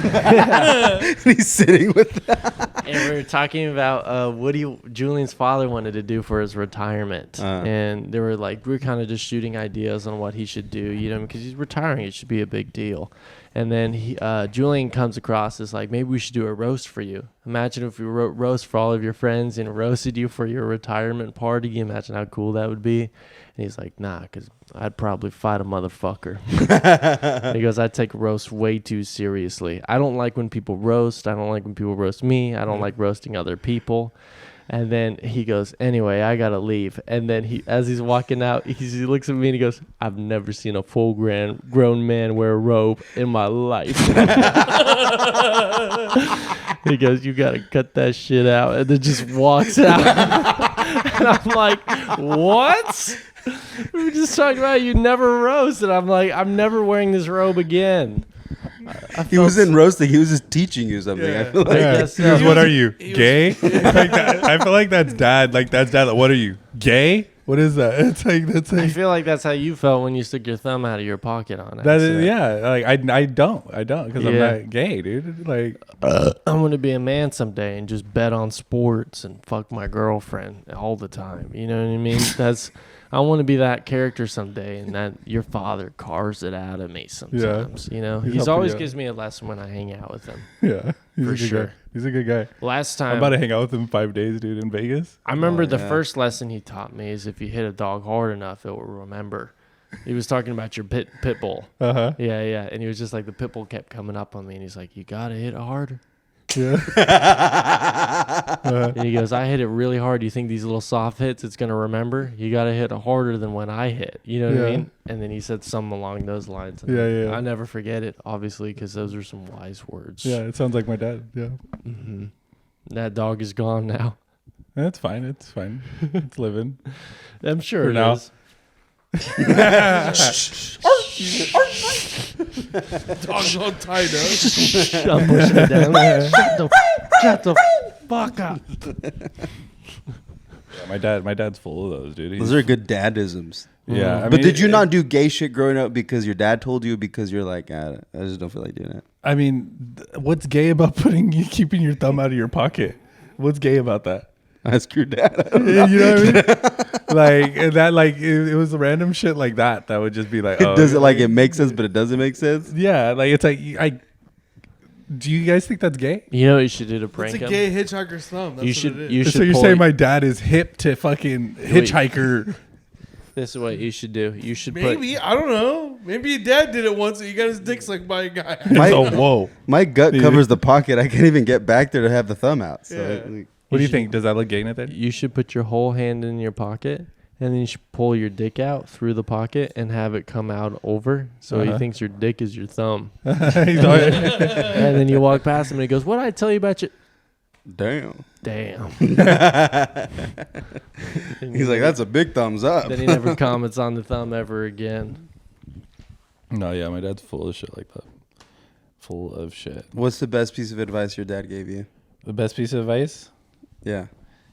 [SPEAKER 2] He's sitting with that.
[SPEAKER 1] And we were talking about what Julian's father wanted to do for his retirement. And we were kind of just shooting ideas on what he should do, you know, because he's retiring. It should be a big deal. And then Julian comes across as like, maybe we should do a roast for you. Imagine if we wrote roast for all of your friends and roasted you for your retirement party. You imagine how cool that would be. And he's like, nah, because I'd probably fight a motherfucker. And he goes, I take roast way too seriously. I don't like when people roast. I don't like when people roast me. I don't like roasting other people. And then he goes, anyway, I got to leave. And then as he's walking out, he looks at me and he goes, I've never seen a full grown man wear a robe in my life. He goes, you got to cut that shit out. And then just walks out. And I'm like, what? We were just talking about you never roast. And I'm like, I'm never wearing this robe again.
[SPEAKER 2] He wasn't roasting. He was just teaching you something. I feel like.
[SPEAKER 1] guess
[SPEAKER 5] He goes,
[SPEAKER 1] so.
[SPEAKER 5] what are you, gay? Like that, I feel like that's dad. Like that's dad. Like, what are you, gay? What is that? It's like that's
[SPEAKER 1] I
[SPEAKER 5] like
[SPEAKER 1] feel like that's how you felt when you stuck your thumb out of your pocket on
[SPEAKER 5] that is
[SPEAKER 1] accident.
[SPEAKER 5] yeah. Like I don't because I'm
[SPEAKER 1] Yeah.
[SPEAKER 5] not gay, dude. Like
[SPEAKER 1] I'm going to be a man someday and just bet on sports and fuck my girlfriend all the time. You know what I mean? I want to be that character someday, and that your father carves it out of me sometimes. You know,
[SPEAKER 5] He's
[SPEAKER 1] he's
[SPEAKER 5] helping
[SPEAKER 1] always
[SPEAKER 5] you.
[SPEAKER 1] gives me a lesson when I hang out with him.
[SPEAKER 5] yeah, he's
[SPEAKER 1] For
[SPEAKER 5] a good
[SPEAKER 1] sure.
[SPEAKER 5] guy. He's a good guy.
[SPEAKER 1] Last
[SPEAKER 5] I'm
[SPEAKER 1] time,
[SPEAKER 5] about to hang out with him 5 days, dude, in Vegas.
[SPEAKER 1] I remember the
[SPEAKER 2] yeah.
[SPEAKER 1] first lesson he taught me is if you hit a dog hard enough, it will remember. He was talking about your pit bull.
[SPEAKER 5] Uh huh.
[SPEAKER 1] Yeah. And he was just like, the pit bull kept coming up on me, and he's like, you got to hit it harder.
[SPEAKER 5] Yeah.
[SPEAKER 1] And he goes, I hit it really hard. You think these little soft hits it's going to remember? You got to hit it harder than when I hit. You know what I
[SPEAKER 5] Yeah.
[SPEAKER 1] mean? And then he said something along those lines. And
[SPEAKER 5] Yeah.
[SPEAKER 1] I never forget it, obviously, because those are some wise words.
[SPEAKER 5] Yeah. It sounds like my dad. Yeah.
[SPEAKER 1] Hmm. That dog is gone now.
[SPEAKER 5] That's fine. It's fine. It's living.
[SPEAKER 1] I'm sure
[SPEAKER 5] For
[SPEAKER 1] it
[SPEAKER 5] now.
[SPEAKER 1] is.
[SPEAKER 3] Dog's all tied up.
[SPEAKER 1] I'm pushing it down. Shut the fuck up.
[SPEAKER 5] Yeah, my dad's full of those, dude.
[SPEAKER 2] Those are good dad-isms.
[SPEAKER 5] Yeah. I
[SPEAKER 2] But
[SPEAKER 5] mean,
[SPEAKER 2] did you not do gay shit growing up because your dad told you? Because you're like, I just don't feel like doing it.
[SPEAKER 5] I mean, what's gay about keeping your thumb out of your pocket? What's gay about that?
[SPEAKER 2] Ask your dad.
[SPEAKER 5] You know what I mean? Like, and that, like, it was random shit like that. That would just be like,
[SPEAKER 2] It doesn't like it makes sense, but it doesn't make sense.
[SPEAKER 5] yeah, like it's like do you guys think that's gay?
[SPEAKER 1] You know what you should do to prank
[SPEAKER 3] It's a
[SPEAKER 1] him?
[SPEAKER 3] gay hitchhiker's thumb. That's
[SPEAKER 1] You
[SPEAKER 3] what
[SPEAKER 1] should.
[SPEAKER 3] it is.
[SPEAKER 1] You should.
[SPEAKER 5] So you're
[SPEAKER 1] pull
[SPEAKER 5] saying
[SPEAKER 1] it-
[SPEAKER 5] my dad is hip to fucking hitchhiker?
[SPEAKER 1] This is what you should do. You should
[SPEAKER 3] Maybe. I don't know. Maybe your dad did it once and he got his dick sucked by a guy.
[SPEAKER 5] Whoa.
[SPEAKER 2] My gut covers the pocket. I can't even get back there to have the thumb out. So
[SPEAKER 3] Yeah.
[SPEAKER 2] like,
[SPEAKER 5] What do you think? Does that look gay, Nathan?
[SPEAKER 1] You should put your whole hand in your pocket, and then you should pull your dick out through the pocket and have it come out over. So he thinks your dick is your thumb.
[SPEAKER 5] He's
[SPEAKER 1] And then you walk past him and he goes, "What did I tell you about your?"
[SPEAKER 2] damn.
[SPEAKER 1] Damn.
[SPEAKER 2] He's like, that's a big thumbs up.
[SPEAKER 1] Then he never comments on the thumb ever again.
[SPEAKER 5] No, yeah, my dad's full of shit like that. Full of shit.
[SPEAKER 2] What's the best piece of advice your dad gave you?
[SPEAKER 5] The best piece of advice?
[SPEAKER 2] Yeah.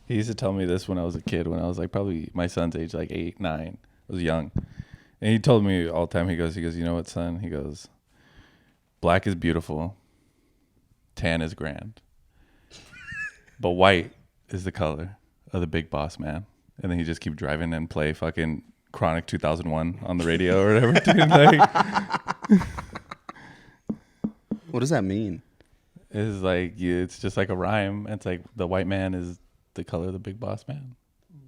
[SPEAKER 5] He used to tell me this when I was a kid, when I was like probably my son's age, like 8, 9. I was young. And he told me all the time, he goes, you know what, son? He goes, black is beautiful. Tan is grand. But white is the color of the big boss man. And then he just keep driving and play fucking Chronic 2001 on the radio or whatever. Dude, like,
[SPEAKER 2] What does that mean?
[SPEAKER 5] it's like, it's just like a rhyme. It's like the white man is the color of the big boss man.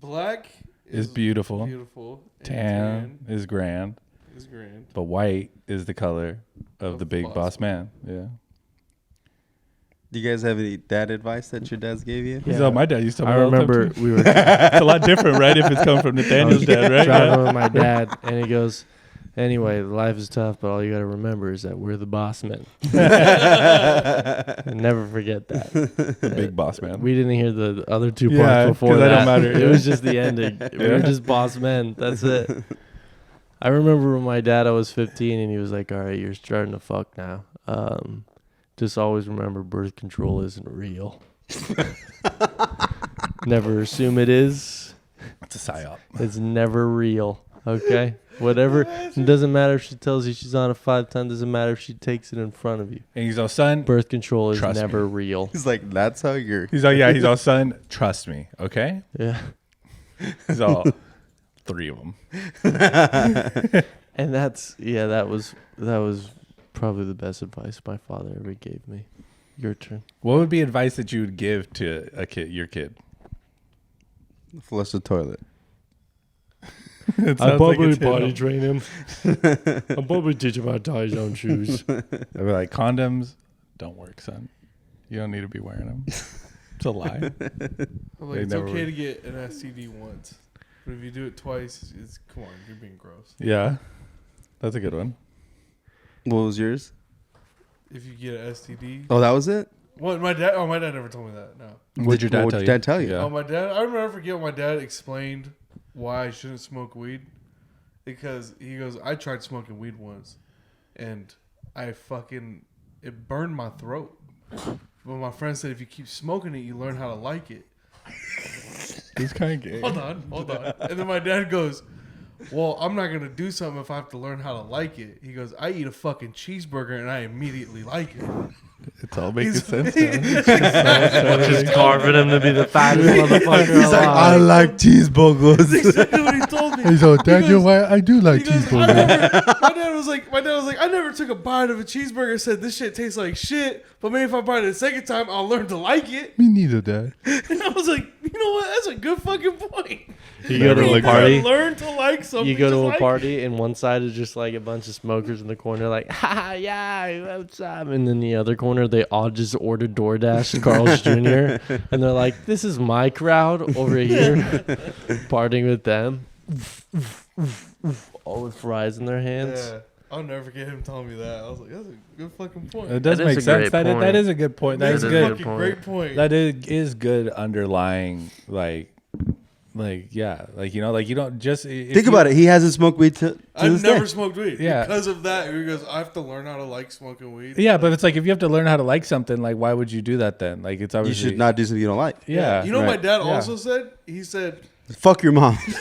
[SPEAKER 3] Black
[SPEAKER 5] Is beautiful.
[SPEAKER 3] Beautiful. And
[SPEAKER 5] Tan is grand.
[SPEAKER 3] is grand.
[SPEAKER 5] But white is the color of the big boss man. Yeah.
[SPEAKER 2] Do you guys have any dad advice that your dads gave you?
[SPEAKER 1] Yeah.
[SPEAKER 5] So my dad used to tell me
[SPEAKER 1] I
[SPEAKER 5] all the time,
[SPEAKER 1] remember
[SPEAKER 5] too.
[SPEAKER 1] we were
[SPEAKER 5] It's a lot different, right? If it's coming from Nathaniel's dad, right?
[SPEAKER 1] driving with my dad, and he goes, "Anyway, life is tough, but all you got to remember is that we're the boss men." Never forget that.
[SPEAKER 5] The big boss man.
[SPEAKER 1] We didn't hear the other two
[SPEAKER 5] Yeah,
[SPEAKER 1] parts before
[SPEAKER 5] 'cause
[SPEAKER 1] that.
[SPEAKER 5] that don't matter.
[SPEAKER 1] It was just the ending. We were just boss men. That's it. I remember when my dad, I was 15, and he was like, "All right, you're starting to fuck now. Just always remember birth control isn't real. Never assume it is.
[SPEAKER 5] It's a psyop.
[SPEAKER 1] It's never real. Okay? Whatever. It doesn't matter if she tells you she's on a 5-ton. Doesn't matter if she takes it in front of you.
[SPEAKER 5] And he's all, son.
[SPEAKER 1] Birth control is
[SPEAKER 5] Trust
[SPEAKER 1] never
[SPEAKER 5] me.
[SPEAKER 1] real."
[SPEAKER 2] He's like, that's how you're.
[SPEAKER 5] He's all, yeah, he's all, son, trust me, okay?
[SPEAKER 1] Yeah.
[SPEAKER 5] He's all, 3 of them.
[SPEAKER 1] And that was probably the best advice my father ever gave me. Your turn.
[SPEAKER 5] What would be advice that you would give to your kid?
[SPEAKER 2] Flush the toilet.
[SPEAKER 5] It sounds like it's him.
[SPEAKER 1] train him. I'll probably teach him how to tie his own shoes.
[SPEAKER 5] I'd be like, condoms don't work, son. You don't need to be wearing them. It's a lie.
[SPEAKER 3] I'm like,
[SPEAKER 5] They
[SPEAKER 3] it's
[SPEAKER 5] never
[SPEAKER 3] okay
[SPEAKER 5] would.
[SPEAKER 3] to get an STD once, but if you do it twice, it's come on, you're being gross.
[SPEAKER 5] Yeah. That's a good one.
[SPEAKER 2] What was yours?
[SPEAKER 3] If you get an STD,
[SPEAKER 2] Oh, that was it?
[SPEAKER 3] what my dad? Oh, my dad never told me that. No.
[SPEAKER 5] What'd your dad
[SPEAKER 2] What
[SPEAKER 5] tell
[SPEAKER 2] did
[SPEAKER 5] you?
[SPEAKER 2] your dad tell you?
[SPEAKER 5] Yeah.
[SPEAKER 3] Oh, my dad. I remember forget what my dad explained why I shouldn't smoke weed, because he goes, I tried smoking weed once, and it burned my throat. But my friend said if you keep smoking it, you learn how to like it.
[SPEAKER 5] He's kind of gay.
[SPEAKER 3] Hold on. And then my dad goes, well, I'm not going to do something if I have to learn how to like it. He goes, I eat a fucking cheeseburger and I immediately like it.
[SPEAKER 5] It's all making
[SPEAKER 3] He's-
[SPEAKER 5] sense now.
[SPEAKER 1] Just carving him to be the fattest motherfucker
[SPEAKER 2] He's like, I
[SPEAKER 1] alive.
[SPEAKER 2] like cheeseburgers.
[SPEAKER 3] That's exactly what he told me.
[SPEAKER 5] He's all, Dad,
[SPEAKER 3] He
[SPEAKER 5] you know
[SPEAKER 3] goes-
[SPEAKER 5] why I do like
[SPEAKER 3] He goes,
[SPEAKER 5] cheeseburgers.
[SPEAKER 3] my dad was like, I never took a bite of a cheeseburger. Said this shit tastes like shit, but maybe if I bite it a second time, I'll learn to like it.
[SPEAKER 5] Me neither, Dad.
[SPEAKER 3] And I was like, you know what? That's a good fucking point.
[SPEAKER 1] You go to
[SPEAKER 5] Never
[SPEAKER 1] a
[SPEAKER 5] like
[SPEAKER 1] party.
[SPEAKER 3] Learn to like something.
[SPEAKER 1] You go to
[SPEAKER 3] just
[SPEAKER 1] a
[SPEAKER 3] like
[SPEAKER 1] party, and one side is just like a bunch of smokers in the corner, like, ha, yeah, what's up? And then the other corner, they all just ordered DoorDash and Carl's Jr. And they're like, this is my crowd over here, partying with them. All with fries in their hands.
[SPEAKER 3] Yeah. I'll never forget him telling me that. I was like, that's a good fucking point.
[SPEAKER 5] It does
[SPEAKER 1] That is
[SPEAKER 5] make
[SPEAKER 1] a
[SPEAKER 5] sense.
[SPEAKER 1] great point.
[SPEAKER 5] That is a good point. That
[SPEAKER 3] That's
[SPEAKER 5] is
[SPEAKER 3] a
[SPEAKER 5] good.
[SPEAKER 3] fucking great point.
[SPEAKER 5] That is good underlying, like yeah, like you know, like you don't just
[SPEAKER 2] Think about it. He hasn't smoked weed to
[SPEAKER 3] I've
[SPEAKER 2] this
[SPEAKER 3] never
[SPEAKER 2] day.
[SPEAKER 3] smoked weed.
[SPEAKER 5] Yeah.
[SPEAKER 3] Because of that, he goes, I have to learn how to like smoking weed.
[SPEAKER 5] Yeah, but it's like if you have to learn how to like something, like why would you do that then? Like it's
[SPEAKER 2] You
[SPEAKER 5] obviously
[SPEAKER 2] should not do something you don't like.
[SPEAKER 5] Yeah,
[SPEAKER 3] You know what my
[SPEAKER 2] Right.
[SPEAKER 3] dad
[SPEAKER 5] Yeah.
[SPEAKER 3] also said? He said,
[SPEAKER 2] Fuck your mom.
[SPEAKER 3] he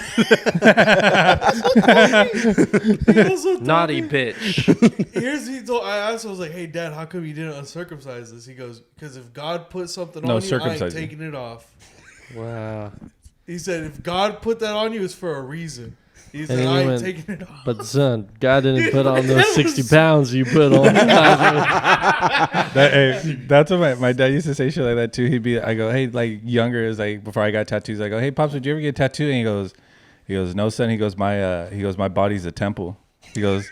[SPEAKER 3] also told
[SPEAKER 1] Naughty
[SPEAKER 3] me-
[SPEAKER 1] bitch.
[SPEAKER 3] I asked him, I was like, hey, Dad, how come you didn't uncircumcise this? He goes, because if God put something
[SPEAKER 5] No,
[SPEAKER 3] on you, I ain't
[SPEAKER 5] circumcise you.
[SPEAKER 3] taking it off.
[SPEAKER 1] Wow.
[SPEAKER 3] He said, if God put that on you, it's for a reason. He said,
[SPEAKER 1] then
[SPEAKER 3] I
[SPEAKER 1] he
[SPEAKER 3] ain't
[SPEAKER 1] went,
[SPEAKER 3] taking it off.
[SPEAKER 1] But son, God didn't put on
[SPEAKER 3] That
[SPEAKER 1] those
[SPEAKER 3] was-
[SPEAKER 1] 60 pounds you put on.
[SPEAKER 5] That's what my dad used to say shit like that too. He'd be, I go, hey, like younger is like before I got tattoos. I go, hey pops, would you ever get a tattoo? And he goes, no son. He goes, my body's a temple. He goes,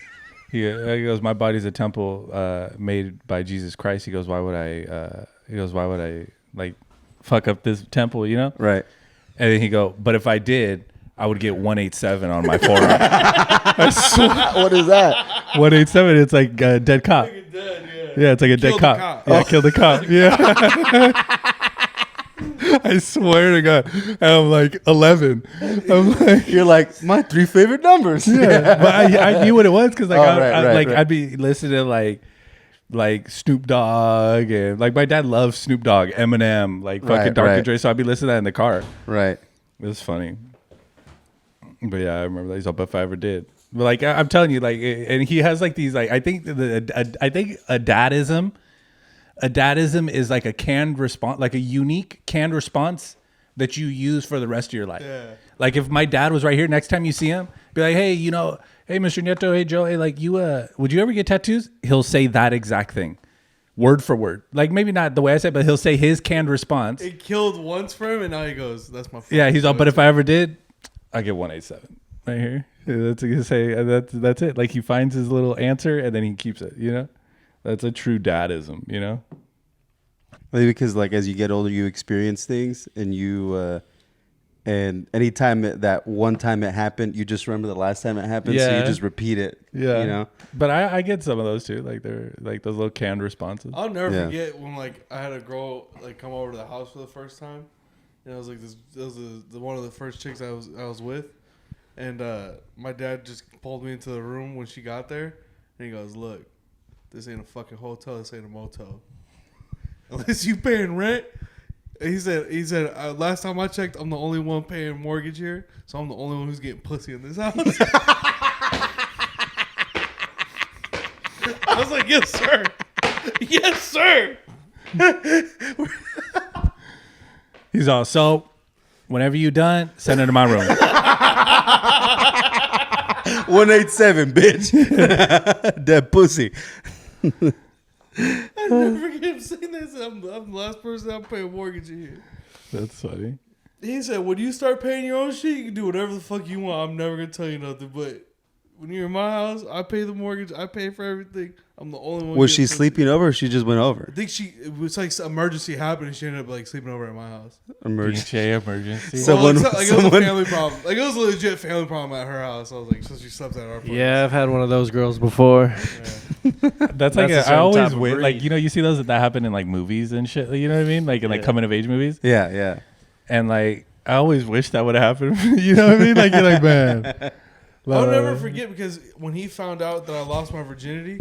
[SPEAKER 5] my body's a temple made by Jesus Christ. He goes, why would I like fuck up this temple? You know?
[SPEAKER 2] Right.
[SPEAKER 5] And then he go, but if I did, I would get 187 on my forearm. I swear,
[SPEAKER 2] What is that?
[SPEAKER 5] 187. It's like a dead cop.
[SPEAKER 3] Like a dad, yeah.
[SPEAKER 5] Yeah, it's like a
[SPEAKER 3] Kill
[SPEAKER 5] dead
[SPEAKER 3] the
[SPEAKER 5] cop.
[SPEAKER 3] cop.
[SPEAKER 5] Yeah, kill the cop. Yeah. I swear to God. And I'm like 11. I'm like,
[SPEAKER 2] You're like, my 3 favorite numbers.
[SPEAKER 5] yeah. But I knew what it was because like,
[SPEAKER 2] Oh, right.
[SPEAKER 5] I'd be listening to like Snoop Dogg and like my dad loves Snoop Dogg, Eminem, like fucking
[SPEAKER 2] Right,
[SPEAKER 5] Dr.
[SPEAKER 2] right.
[SPEAKER 5] Dre. So I'd be listening to that in the car.
[SPEAKER 2] Right.
[SPEAKER 5] It was funny. But yeah, I remember that. He's up if I ever did. But like I'm telling you, like, and he has like these like I think a dad-ism. A dad-ism is like a canned response, like a unique canned response that you use for the rest of your life.
[SPEAKER 3] Yeah.
[SPEAKER 5] Like if my dad was right here, next time you see him, be like, hey, you know, hey, Mr. Nieto, hey, Joe, hey, like you, would you ever get tattoos? He'll say that exact thing, word for word. Like maybe not the way I say it, but he'll say his canned response.
[SPEAKER 3] It killed once for him, and now he goes, that's my
[SPEAKER 5] Yeah, he's all,
[SPEAKER 3] all.
[SPEAKER 5] but if I ever did, I get 187 right here. That's gonna say that's it. Like he finds his little answer and then he keeps it. You know, that's a true dad-ism. You know.
[SPEAKER 2] Maybe because like as you get older, you experience things, and and anytime that one time it happened, you just remember the last time it happened, so
[SPEAKER 5] Yeah.
[SPEAKER 2] you just repeat it.
[SPEAKER 5] Yeah.
[SPEAKER 2] You know.
[SPEAKER 5] But I get some of those too. Like they're like those little canned responses.
[SPEAKER 3] I'll never
[SPEAKER 2] Yeah.
[SPEAKER 3] forget when like I had a girl like come over to the house for the first time. And I was like, this was one of the first chicks I was with, and my dad just pulled me into the room when she got there, and he goes, "Look, this ain't a fucking hotel. This ain't a motel. Unless you paying rent." And he said, last time I checked, I'm the only one paying mortgage here, so I'm the only one who's getting pussy in this house. I was like, yes, sir. Yes, sir.
[SPEAKER 5] He's all, so whenever you done, send it to my room.
[SPEAKER 2] 187, bitch. That pussy.
[SPEAKER 3] I never forget him saying this. I'm the last person I'm paying mortgage here.
[SPEAKER 5] That's funny.
[SPEAKER 3] He said, when you start paying your own shit, you can do whatever the fuck you want. I'm never going to tell you nothing. But when you're in my house, I pay the mortgage. I pay for everything. I'm the only one.
[SPEAKER 2] Was she
[SPEAKER 3] getting pussy.
[SPEAKER 2] sleeping over, or she just went over?
[SPEAKER 3] I think it was like some emergency happened, and she ended up like sleeping over at my house.
[SPEAKER 2] Emergency.
[SPEAKER 5] BJ emergency.
[SPEAKER 2] So-
[SPEAKER 3] Well,
[SPEAKER 2] Someone-
[SPEAKER 3] it was a family problem. Like it was a legit family problem at her house. I was like, so she slept at our place.
[SPEAKER 1] Yeah, I've had one of those girls before.
[SPEAKER 5] That's like
[SPEAKER 1] That's a
[SPEAKER 5] I
[SPEAKER 1] certain
[SPEAKER 5] always
[SPEAKER 1] type of
[SPEAKER 5] wait.
[SPEAKER 1] breed.
[SPEAKER 5] Like you know, you see those that happen in like movies and shit. You know what I mean? Like in like
[SPEAKER 1] Yeah.
[SPEAKER 5] coming of age movies.
[SPEAKER 2] Yeah, yeah.
[SPEAKER 5] And like I always wish that would have happened. You know what I mean? Like you're like, man.
[SPEAKER 3] I'll never forget because when he found out that I lost my virginity,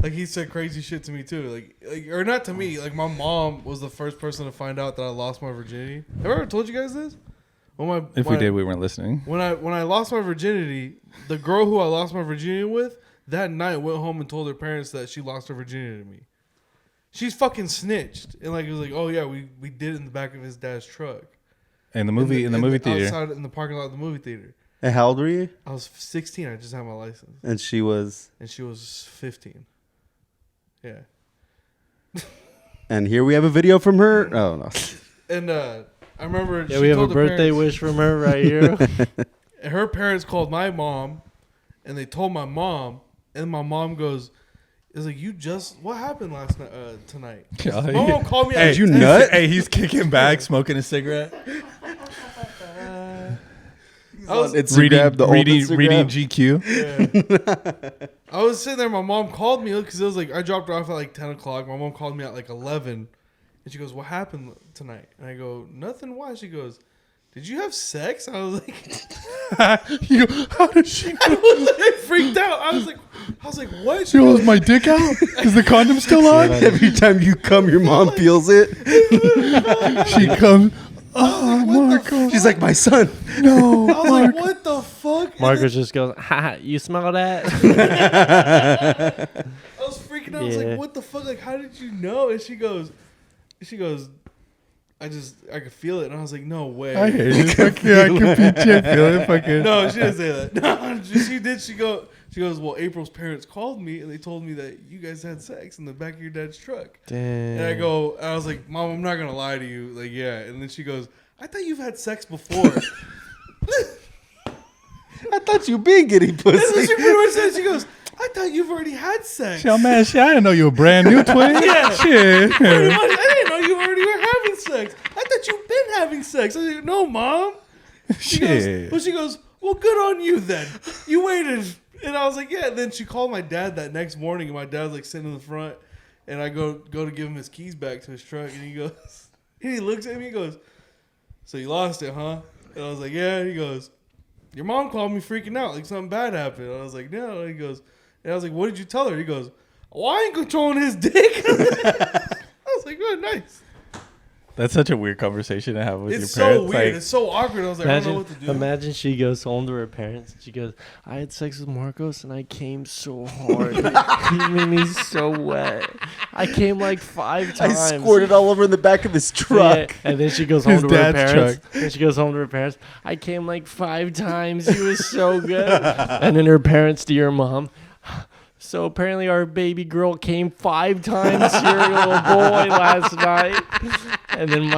[SPEAKER 3] like he said crazy shit to me too. Like or not to me. Like my mom was the first person to find out that I lost my virginity. Have I ever told you guys this?
[SPEAKER 5] If we did, we weren't listening.
[SPEAKER 3] When I lost my virginity, the girl who I lost my virginity with that night went home and told her parents that she lost her virginity to me. She's fucking snitched, and like it was like, oh yeah, we did it in the back of his dad's truck.
[SPEAKER 5] In the movie theater.
[SPEAKER 3] outside in the parking lot of the movie theater.
[SPEAKER 2] And how old were you?
[SPEAKER 3] I was 16. I just had my license,
[SPEAKER 2] And she was.
[SPEAKER 3] and she was 15. Yeah,
[SPEAKER 2] And here we have a video from her. Oh no.
[SPEAKER 3] and I remember.
[SPEAKER 1] Yeah,
[SPEAKER 3] she
[SPEAKER 1] we have a
[SPEAKER 3] told the
[SPEAKER 1] birthday
[SPEAKER 3] parents-
[SPEAKER 1] wish from her right here.
[SPEAKER 3] And her parents called my mom, and they told my mom, and my mom goes, "Is like you just what happened last night tonight?"
[SPEAKER 5] Oh,
[SPEAKER 3] My mom called me.
[SPEAKER 5] Hey,
[SPEAKER 3] at
[SPEAKER 2] you
[SPEAKER 3] 10.
[SPEAKER 2] nut?
[SPEAKER 5] Hey, he's kicking back, smoking a cigarette. reading GQ.
[SPEAKER 3] Yeah. I was sitting there. My mom called me because it was like I dropped her off at like 10 o'clock. My mom called me at like 11, and she goes, "What happened tonight?" And I go, "Nothing. Why?" She goes, "Did you have sex?" I was like,
[SPEAKER 5] You go, how does she know?
[SPEAKER 3] I freaked out. I was like, "What?"
[SPEAKER 5] She goes, my dick out? Is the condom still on?
[SPEAKER 2] Every time you come, your mom feels it.
[SPEAKER 5] She comes. Oh, Marco.
[SPEAKER 2] She's like, my son.
[SPEAKER 5] No.
[SPEAKER 3] I was like, "What the fuck?"
[SPEAKER 1] Marcus just goes, "Ha! You smell that?"
[SPEAKER 3] I was freaking out. I was like, "What the fuck? Like, how did you know?" And she goes, I could feel it, and I was like, "No way."
[SPEAKER 5] I hate it. Fucking, I can feel it. Fucking.
[SPEAKER 3] No, she didn't say that. No, she did. She goes, "Well, April's parents called me, and they told me that you guys had sex in the back of your dad's truck."
[SPEAKER 1] Damn.
[SPEAKER 3] And I was like, "Mom, I'm not gonna lie to you." Like, yeah. And then she goes, "I thought you've had sex before."
[SPEAKER 2] I thought you been getting pussy.
[SPEAKER 3] That's what she pretty much said. She goes, "I thought you've already had sex."
[SPEAKER 5] Oh, man, shit, I didn't know you were brand new twin.
[SPEAKER 3] Yeah.
[SPEAKER 5] Shit.
[SPEAKER 3] Pretty much, I didn't know you already were having sex. I thought you've been having sex. I was like, "No, Mom." She goes, "Well, good on you then. You waited." And I was like, "Yeah." And then she called my dad that next morning, and my dad's like sitting in the front, and I go to give him his keys back to his truck, and he goes, and he looks at me, he goes, "So you lost it, huh?" And I was like, "Yeah." And he goes, "Your mom called me freaking out, like something bad happened." And I was like, "No." And he goes, and I was like, "What did you tell her?" He goes, "Oh, I ain't controlling his dick." I was like, "Oh, nice."
[SPEAKER 5] That's such a weird conversation to have with
[SPEAKER 3] It's
[SPEAKER 5] your parents.
[SPEAKER 3] so weird.
[SPEAKER 5] Like,
[SPEAKER 3] It's so awkward. I was like, I don't know what to do.
[SPEAKER 1] Imagine she goes home to her parents and she goes, "I had sex with Marcos and I came so hard. He made me so wet. I came like 5 times.
[SPEAKER 2] I squirted all over in the back of his truck.
[SPEAKER 1] Yeah. And then she goes home
[SPEAKER 5] His
[SPEAKER 1] to her
[SPEAKER 5] dad's
[SPEAKER 1] parents.
[SPEAKER 5] truck.
[SPEAKER 1] And she goes home to her parents. "I came like 5 times. He was so good." And then her parents to your mom. "So apparently our baby girl came 5 times to your little boy last night." And then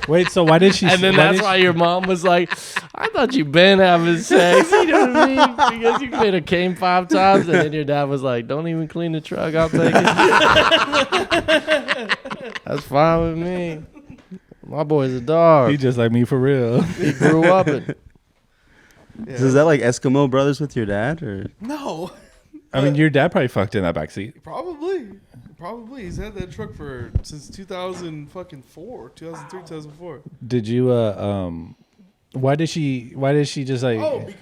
[SPEAKER 5] wait, so why did she?
[SPEAKER 1] and then that's why your mom was like, "I thought you been having sex." You know what I mean? Because you could have came 5 times. And then your dad was like, "Don't even clean the truck. I'll take it." That's fine with me. My boy's a dog.
[SPEAKER 5] He just like me for real.
[SPEAKER 1] He grew up in.
[SPEAKER 3] Yeah.
[SPEAKER 2] So is that like Eskimo brothers with your dad, or?
[SPEAKER 3] No.
[SPEAKER 5] I mean, your dad probably fucked in that backseat.
[SPEAKER 3] Probably. He's had that truck since 2004, 2003, 2004.
[SPEAKER 5] Did you? Why did she just like?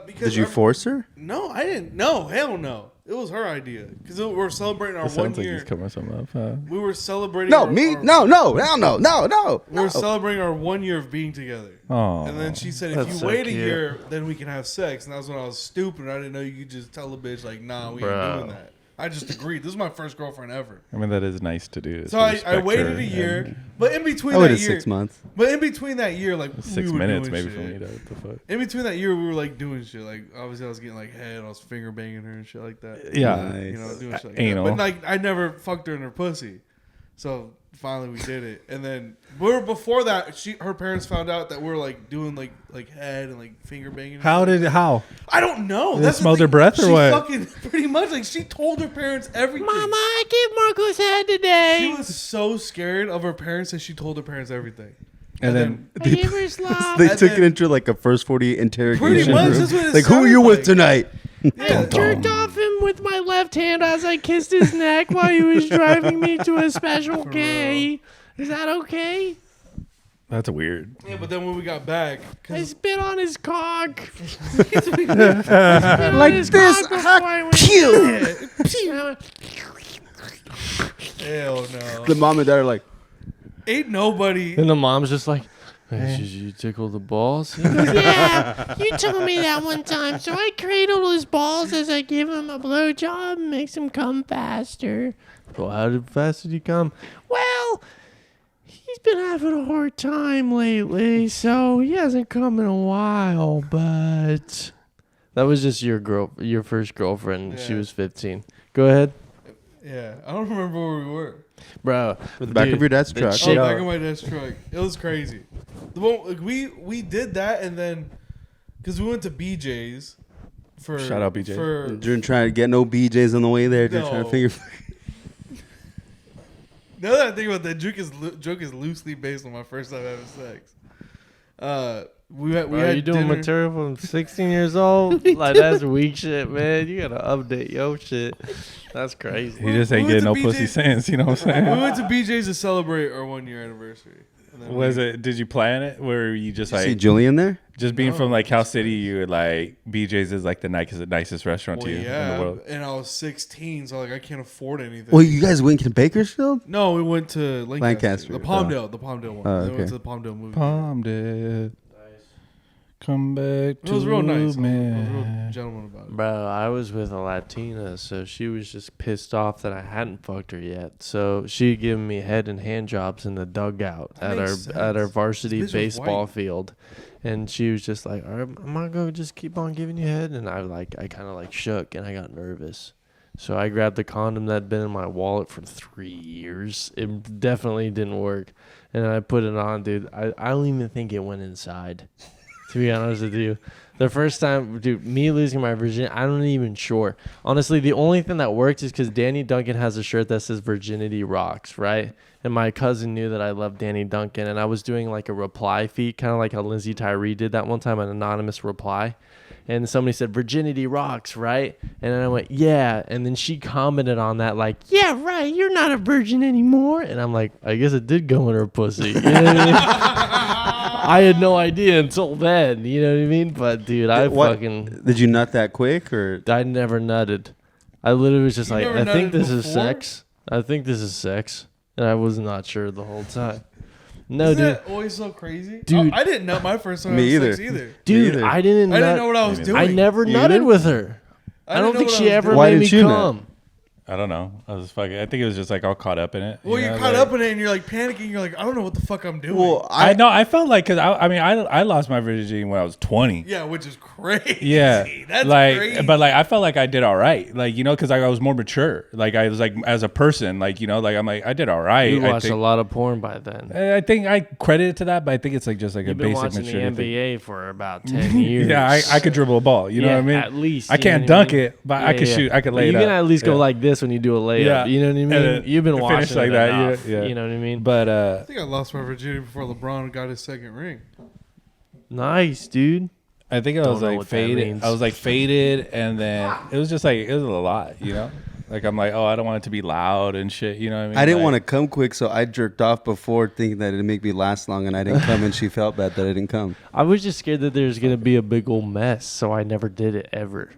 [SPEAKER 3] Because
[SPEAKER 2] Did you force her?
[SPEAKER 3] No, I didn't. No, hell no. It was her idea because we're celebrating our
[SPEAKER 5] It
[SPEAKER 3] 1
[SPEAKER 5] sounds like
[SPEAKER 3] year.
[SPEAKER 5] he's coming something up. Huh?
[SPEAKER 3] We were celebrating.
[SPEAKER 2] No, me? No.
[SPEAKER 3] We were celebrating our 1 year of being together.
[SPEAKER 5] Oh.
[SPEAKER 3] And then she said,
[SPEAKER 1] That's
[SPEAKER 3] "If you
[SPEAKER 1] so
[SPEAKER 3] wait a
[SPEAKER 1] cute.
[SPEAKER 3] year, then we can have sex." And that was when I was stupid. I didn't know you could just tell a bitch like, "Nah, we ain't
[SPEAKER 1] Bro.
[SPEAKER 3] doing that." I just agreed. This is my first girlfriend ever.
[SPEAKER 5] I mean, that is nice to do.
[SPEAKER 3] So I waited a year, but in between
[SPEAKER 2] I
[SPEAKER 3] that
[SPEAKER 2] waited
[SPEAKER 3] year,
[SPEAKER 2] 6 months.
[SPEAKER 3] But in between that year, like
[SPEAKER 5] 6
[SPEAKER 3] we were
[SPEAKER 5] minutes
[SPEAKER 3] doing
[SPEAKER 5] maybe
[SPEAKER 3] shit.
[SPEAKER 5] for me to what the fuck.
[SPEAKER 3] In between that year, we were like doing shit. Like obviously, I was getting like head. I was finger banging her and shit like that.
[SPEAKER 5] Yeah.
[SPEAKER 2] Nice.
[SPEAKER 3] You know, doing shit like
[SPEAKER 5] Anal.
[SPEAKER 3] that. But like, I never fucked her in her pussy. So finally, we did it. And then before that, her parents found out that we were like doing like head and like finger banging.
[SPEAKER 5] How?
[SPEAKER 3] I don't know.
[SPEAKER 5] They
[SPEAKER 3] That's the
[SPEAKER 5] smelled her
[SPEAKER 3] thing.
[SPEAKER 5] breath or
[SPEAKER 3] She
[SPEAKER 5] what?
[SPEAKER 3] Fucking pretty much like she told her parents everything.
[SPEAKER 1] "Mama, I gave Marcos head today."
[SPEAKER 3] She was so scared of her parents that she told her parents everything.
[SPEAKER 5] And then
[SPEAKER 1] "I gave her slop."
[SPEAKER 2] They
[SPEAKER 3] And
[SPEAKER 2] took
[SPEAKER 3] then-
[SPEAKER 2] it into like a first 40 interrogation
[SPEAKER 3] Pretty much,
[SPEAKER 2] room.
[SPEAKER 3] that's what it
[SPEAKER 2] Like, who are you
[SPEAKER 3] sounded
[SPEAKER 2] with
[SPEAKER 3] like.
[SPEAKER 2] tonight?
[SPEAKER 1] I jerked off him with my left hand as I kissed his neck while he was driving me to a Special K. Is that okay?
[SPEAKER 5] that's weird.
[SPEAKER 3] Yeah, but then when we got back,
[SPEAKER 1] I spit on his cock.
[SPEAKER 2] Like this.
[SPEAKER 3] hell no,
[SPEAKER 2] The mom and dad are like,
[SPEAKER 3] ain't nobody.
[SPEAKER 1] And the mom's just like, "Hey, should you tickle the balls?" He goes, "Yeah, you told me that one time. So I cradle his balls as I give him a blowjob and makes him come faster." "Well, how fast did he come?" "Well, he's been having a hard time lately, so he hasn't come in a while, but..." That was just your first girlfriend. She
[SPEAKER 3] Yeah.
[SPEAKER 1] was 15. Go ahead.
[SPEAKER 3] Yeah, I don't remember where we were.
[SPEAKER 1] Bro.
[SPEAKER 2] with the back of your dad's truck.
[SPEAKER 1] chick-
[SPEAKER 3] Oh, back in my dad's truck. It was crazy. The one, like, we did that, and then because we went to BJ's for
[SPEAKER 5] Shout out BJ's.
[SPEAKER 3] for
[SPEAKER 2] Didn't try to get no BJs on the way there. Just trying
[SPEAKER 3] No.
[SPEAKER 2] to figure.
[SPEAKER 3] Now that I think about that, joke is loosely based on my first time having sex. we
[SPEAKER 1] Bro,
[SPEAKER 3] had
[SPEAKER 1] you doing
[SPEAKER 3] dinner.
[SPEAKER 1] material from 16 years old? Like, that's weak shit, man. You gotta update your shit. That's crazy.
[SPEAKER 5] He just ain't
[SPEAKER 3] we
[SPEAKER 5] getting no
[SPEAKER 3] went to
[SPEAKER 5] pussy
[SPEAKER 3] BJ's.
[SPEAKER 5] since. You know what I'm
[SPEAKER 3] We
[SPEAKER 5] saying?
[SPEAKER 3] went to BJ's to celebrate our 1 year anniversary. And then
[SPEAKER 5] Was it? Did you plan it? Where you just
[SPEAKER 2] See
[SPEAKER 5] like
[SPEAKER 2] Julian there?
[SPEAKER 5] just being
[SPEAKER 3] No,
[SPEAKER 5] from like Cal City? You would like BJ's is like the nicest restaurant
[SPEAKER 3] Well,
[SPEAKER 5] to you
[SPEAKER 3] yeah,
[SPEAKER 5] in the world.
[SPEAKER 3] and I was 16, so like I can't afford anything.
[SPEAKER 2] Well, you guys went to Bakersfield?
[SPEAKER 3] No, we went to Lancaster.
[SPEAKER 2] Lancaster,
[SPEAKER 3] The Palmdale one.
[SPEAKER 2] Oh,
[SPEAKER 3] They
[SPEAKER 2] okay.
[SPEAKER 3] went to the Palmdale movie.
[SPEAKER 5] Palm dead. Come back
[SPEAKER 3] It was
[SPEAKER 5] to
[SPEAKER 3] real nice. I
[SPEAKER 5] me.
[SPEAKER 3] was a real gentleman about it.
[SPEAKER 1] Bro, I was with a Latina, so she was just pissed off that I hadn't fucked her yet. So she given me head and hand jobs in the dugout
[SPEAKER 3] That makes
[SPEAKER 1] at our
[SPEAKER 3] sense.
[SPEAKER 1] varsity
[SPEAKER 3] This bitch was
[SPEAKER 1] baseball
[SPEAKER 3] white.
[SPEAKER 1] field, and she was just like, "All right, am I gonna just keep on giving you head?" And I kind of like shook and I got nervous. So I grabbed the condom that had been in my wallet for 3 years. It definitely didn't work, and I put it on, dude. I don't even think it went inside. To be honest with you, the first time, dude, me losing my virginity, I'm not even sure. Honestly, the only thing that worked is because Danny Duncan has a shirt that says "Virginity Rocks," right? And my cousin knew that I loved Danny Duncan, and I was doing like a reply feed, kind of like how Lindsay Tyree did that one time, an anonymous reply. And somebody said "Virginity Rocks," right? And then I went, "Yeah." And then she commented on that like, "Yeah, right. You're not a virgin anymore." And I'm like, I guess it did go in her pussy. You know what I mean? I had no idea until then. You know what I mean? But dude,
[SPEAKER 2] Did you nut that quick or?
[SPEAKER 1] I never nutted. I literally was just
[SPEAKER 3] You
[SPEAKER 1] like,
[SPEAKER 3] never
[SPEAKER 1] I think
[SPEAKER 3] nutted
[SPEAKER 1] this is
[SPEAKER 3] before?
[SPEAKER 1] sex. I think this is sex. And I was not sure the whole time. No,
[SPEAKER 3] Isn't
[SPEAKER 1] dude.
[SPEAKER 3] that always so crazy?
[SPEAKER 1] Dude.
[SPEAKER 3] I didn't nut my first time
[SPEAKER 2] Me
[SPEAKER 3] I had
[SPEAKER 2] either.
[SPEAKER 3] sex either.
[SPEAKER 1] Dude,
[SPEAKER 2] either.
[SPEAKER 1] I didn't
[SPEAKER 3] I
[SPEAKER 1] nut.
[SPEAKER 3] didn't know what I was doing.
[SPEAKER 1] I never
[SPEAKER 2] You
[SPEAKER 1] nutted
[SPEAKER 2] didn't?
[SPEAKER 1] with her. I
[SPEAKER 3] didn't
[SPEAKER 1] don't
[SPEAKER 3] know
[SPEAKER 1] think
[SPEAKER 3] what
[SPEAKER 1] she
[SPEAKER 3] I was
[SPEAKER 1] ever
[SPEAKER 3] doing.
[SPEAKER 2] Why
[SPEAKER 1] made me
[SPEAKER 2] didn't you nut?
[SPEAKER 1] come.
[SPEAKER 5] I don't know. I was fucking. I think it was just like all caught up in it.
[SPEAKER 3] Well,
[SPEAKER 5] you
[SPEAKER 3] you're
[SPEAKER 5] know,
[SPEAKER 3] caught
[SPEAKER 5] like-
[SPEAKER 3] up in it and you're like panicking. You're like, I don't know what the fuck I'm doing.
[SPEAKER 2] Well,
[SPEAKER 5] I know. I felt like because I lost my virginity when I was 20.
[SPEAKER 3] yeah, which is crazy.
[SPEAKER 5] Yeah,
[SPEAKER 3] That's
[SPEAKER 5] like,
[SPEAKER 3] crazy.
[SPEAKER 5] but like I felt like I did all right, like you know, because I was more mature. Like I was like as a person, like you know, like I'm like I did all right.
[SPEAKER 1] You
[SPEAKER 5] I
[SPEAKER 1] watched
[SPEAKER 5] think,
[SPEAKER 1] a lot of porn by then.
[SPEAKER 5] I think I credit it to that, but I think it's like just like
[SPEAKER 1] You've
[SPEAKER 5] a
[SPEAKER 1] been
[SPEAKER 5] basic
[SPEAKER 1] watching the
[SPEAKER 5] maturity thing.
[SPEAKER 1] NBA for about 10 years.
[SPEAKER 5] Yeah, I could dribble a ball. You know
[SPEAKER 1] Yeah,
[SPEAKER 5] what I mean?
[SPEAKER 1] at least,
[SPEAKER 5] I
[SPEAKER 1] you know
[SPEAKER 5] can't
[SPEAKER 1] what I
[SPEAKER 5] dunk
[SPEAKER 1] mean?
[SPEAKER 5] it, but
[SPEAKER 1] Yeah,
[SPEAKER 5] I could
[SPEAKER 1] yeah.
[SPEAKER 5] shoot. I could lay
[SPEAKER 1] You
[SPEAKER 5] it
[SPEAKER 1] can
[SPEAKER 5] up.
[SPEAKER 1] at least go
[SPEAKER 5] Yeah.
[SPEAKER 1] like this when you do a layup.
[SPEAKER 5] Yeah.
[SPEAKER 1] You know what I mean?
[SPEAKER 5] And then
[SPEAKER 1] You've been
[SPEAKER 5] finish
[SPEAKER 1] watching
[SPEAKER 5] like
[SPEAKER 1] it
[SPEAKER 5] that,
[SPEAKER 1] enough.
[SPEAKER 5] yeah.
[SPEAKER 1] You know what I mean?
[SPEAKER 5] But
[SPEAKER 3] I think I lost my virginity before LeBron got his second ring.
[SPEAKER 1] Nice, dude.
[SPEAKER 5] I think I
[SPEAKER 1] Don't
[SPEAKER 5] was
[SPEAKER 1] know
[SPEAKER 5] like
[SPEAKER 1] what that
[SPEAKER 5] faded.
[SPEAKER 1] means.
[SPEAKER 5] I was like faded, and then it was just like it was a lot, you know. Like I'm like, oh, I don't want it to be loud and shit. You know what I mean?
[SPEAKER 2] I didn't
[SPEAKER 5] Like,
[SPEAKER 2] want to come quick, so I jerked off before thinking that it'd make me last long, and I didn't come, and she felt bad that I didn't come.
[SPEAKER 1] I was just scared that there's going to be a big old mess, so I never did it ever.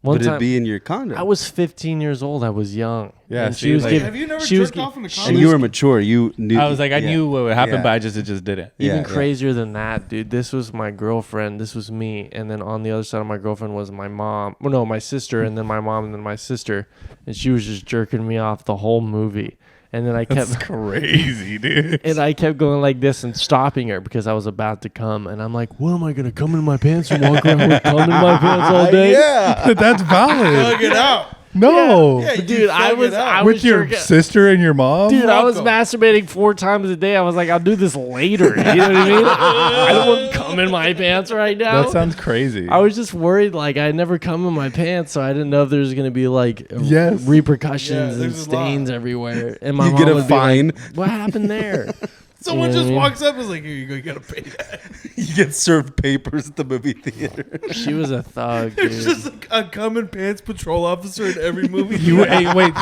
[SPEAKER 1] One
[SPEAKER 2] Would
[SPEAKER 1] time,
[SPEAKER 2] it be in your condom?
[SPEAKER 1] I was 15 years old. I was young.
[SPEAKER 5] Yeah,
[SPEAKER 1] and
[SPEAKER 5] see,
[SPEAKER 1] she was
[SPEAKER 5] like-
[SPEAKER 1] giving.
[SPEAKER 3] Have you never
[SPEAKER 1] she was
[SPEAKER 3] jerked off in a
[SPEAKER 1] she
[SPEAKER 3] condom?
[SPEAKER 2] and
[SPEAKER 1] was
[SPEAKER 2] you were mature. You knew.
[SPEAKER 5] I was like, I
[SPEAKER 2] yeah.
[SPEAKER 5] knew what would happen,
[SPEAKER 2] Yeah.
[SPEAKER 5] but I just didn't.
[SPEAKER 1] Even
[SPEAKER 2] Yeah, yeah.
[SPEAKER 1] crazier than that, dude. This was my girlfriend. This was me. And then on the other side of my girlfriend was my mom. Well, no, my sister. And then my mom. And then my sister. And she was just jerking me off the whole movie. And then I kept.
[SPEAKER 5] That's crazy, dude.
[SPEAKER 1] And I kept going like this and stopping her because I was about to come. And I'm like, what am I going to come in my pants and walk around with cum in my pants all day?
[SPEAKER 2] Yeah.
[SPEAKER 5] That's valid.
[SPEAKER 3] Plug it out.
[SPEAKER 5] No,
[SPEAKER 3] Yeah,
[SPEAKER 1] But
[SPEAKER 3] you
[SPEAKER 1] dude, I
[SPEAKER 3] thug
[SPEAKER 1] was
[SPEAKER 3] it out.
[SPEAKER 1] I
[SPEAKER 5] with
[SPEAKER 1] was
[SPEAKER 5] your
[SPEAKER 1] jerking-
[SPEAKER 5] sister and your mom.
[SPEAKER 1] Dude, I was
[SPEAKER 3] Welcome.
[SPEAKER 1] masturbating 4 times a day. I was like, I'll do this later. You know what I mean? I don't want to come in my pants right now.
[SPEAKER 5] That sounds crazy.
[SPEAKER 1] I was just worried, like, I never come in my pants, so I didn't know if there was going to be, like,
[SPEAKER 5] Yes.
[SPEAKER 1] repercussions
[SPEAKER 3] Yeah,
[SPEAKER 1] and
[SPEAKER 3] there's a lot.
[SPEAKER 1] stains everywhere. And my
[SPEAKER 2] You
[SPEAKER 1] mom
[SPEAKER 2] get a
[SPEAKER 1] would be
[SPEAKER 2] fine.
[SPEAKER 1] like, what happened there?
[SPEAKER 3] Someone
[SPEAKER 1] You know
[SPEAKER 3] just
[SPEAKER 1] what I mean?
[SPEAKER 3] walks up and is like, here you go, you gotta pay that.
[SPEAKER 2] You get served papers at the movie theater.
[SPEAKER 1] She was a thug,
[SPEAKER 3] There's
[SPEAKER 1] dude.
[SPEAKER 3] just a cum in pants patrol officer in every movie.
[SPEAKER 5] hey, wait.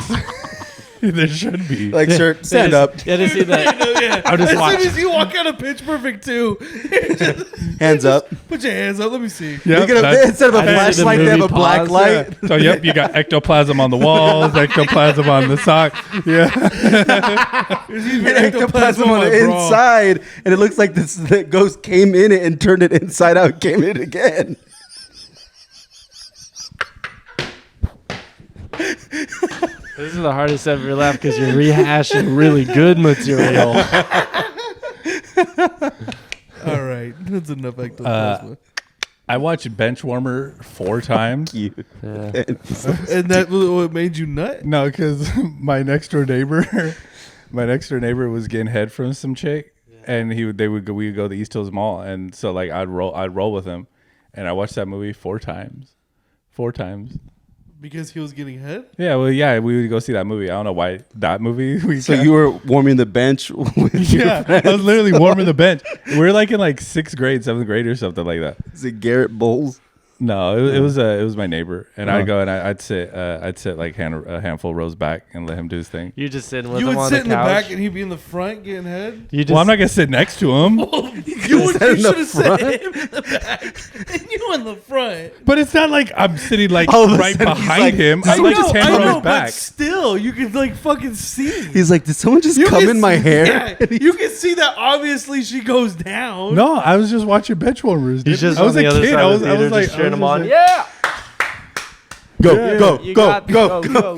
[SPEAKER 5] There should be.
[SPEAKER 2] Like, sir, stand up,
[SPEAKER 1] You had to see that.
[SPEAKER 3] Yeah.
[SPEAKER 5] I'll just
[SPEAKER 3] As
[SPEAKER 5] watch.
[SPEAKER 3] soon as you walk out of Pitch Perfect 2,
[SPEAKER 2] hands up.
[SPEAKER 3] put your hands up. Let me see.
[SPEAKER 5] Yep,
[SPEAKER 2] Look at
[SPEAKER 5] that's-
[SPEAKER 2] instead of a
[SPEAKER 1] I did the
[SPEAKER 2] flashlight, they have a
[SPEAKER 1] movie
[SPEAKER 2] black
[SPEAKER 1] pause.
[SPEAKER 2] light.
[SPEAKER 5] So yep, you got ectoplasm on the walls, ectoplasm on the sock. Yeah,
[SPEAKER 2] And ectoplasm on the
[SPEAKER 3] my bra.
[SPEAKER 2] inside, and it looks like this the ghost came in it and turned it inside out, came in again.
[SPEAKER 1] This is the hardest ever laugh because you're rehashing really good material.
[SPEAKER 3] All right. That's enough ectoplasm.
[SPEAKER 5] I watched Benchwarmer 4 times.
[SPEAKER 2] You.
[SPEAKER 1] Yeah.
[SPEAKER 3] And that was what made you nut?
[SPEAKER 5] No, because my next door neighbor was getting head from some chick, and we would go to the East Hills Mall, and so like I'd roll with him, and I watched that movie 4 times.
[SPEAKER 3] Because he was getting head?
[SPEAKER 5] Yeah, well, yeah, we would go see that movie. I don't know why that movie.
[SPEAKER 2] So you were warming the bench with your friends?
[SPEAKER 5] I was literally warming the bench. We were like in like 6th grade, 7th grade or something like that.
[SPEAKER 2] Is it Garrett Bowles?
[SPEAKER 5] No, it was my neighbor, and I'd go and I'd sit like a handful of rows back and let him do his thing.
[SPEAKER 1] You just sitting with
[SPEAKER 3] You
[SPEAKER 1] him
[SPEAKER 3] would
[SPEAKER 1] on
[SPEAKER 3] sit
[SPEAKER 1] the
[SPEAKER 3] in
[SPEAKER 1] couch.
[SPEAKER 3] the back and he'd be in the front getting head?
[SPEAKER 1] You just,
[SPEAKER 5] Well, I'm not gonna sit next to him,
[SPEAKER 3] You should have set him in the back and you in the front.
[SPEAKER 5] but it's not like I'm sitting like
[SPEAKER 2] All of a
[SPEAKER 5] right
[SPEAKER 2] sudden, he's
[SPEAKER 5] behind
[SPEAKER 2] like-
[SPEAKER 5] him.
[SPEAKER 2] I
[SPEAKER 5] I'm like
[SPEAKER 2] know,
[SPEAKER 5] 10 rows
[SPEAKER 3] but
[SPEAKER 5] back.
[SPEAKER 3] still, you can like fucking see.
[SPEAKER 2] He's like, did someone just come
[SPEAKER 3] can
[SPEAKER 2] in my
[SPEAKER 3] see-
[SPEAKER 2] hair?
[SPEAKER 3] Yeah, you can see that obviously she goes down.
[SPEAKER 5] No, I was just watching bench warmers.
[SPEAKER 1] he's
[SPEAKER 5] dude.
[SPEAKER 1] just
[SPEAKER 5] I was
[SPEAKER 1] on the
[SPEAKER 5] a
[SPEAKER 1] other
[SPEAKER 5] kid.
[SPEAKER 1] side
[SPEAKER 5] I
[SPEAKER 1] of
[SPEAKER 5] was
[SPEAKER 1] the theater
[SPEAKER 5] like,
[SPEAKER 1] just cheering him on.
[SPEAKER 5] like,
[SPEAKER 1] Yeah.
[SPEAKER 2] Go,
[SPEAKER 1] You
[SPEAKER 2] go,
[SPEAKER 1] got this.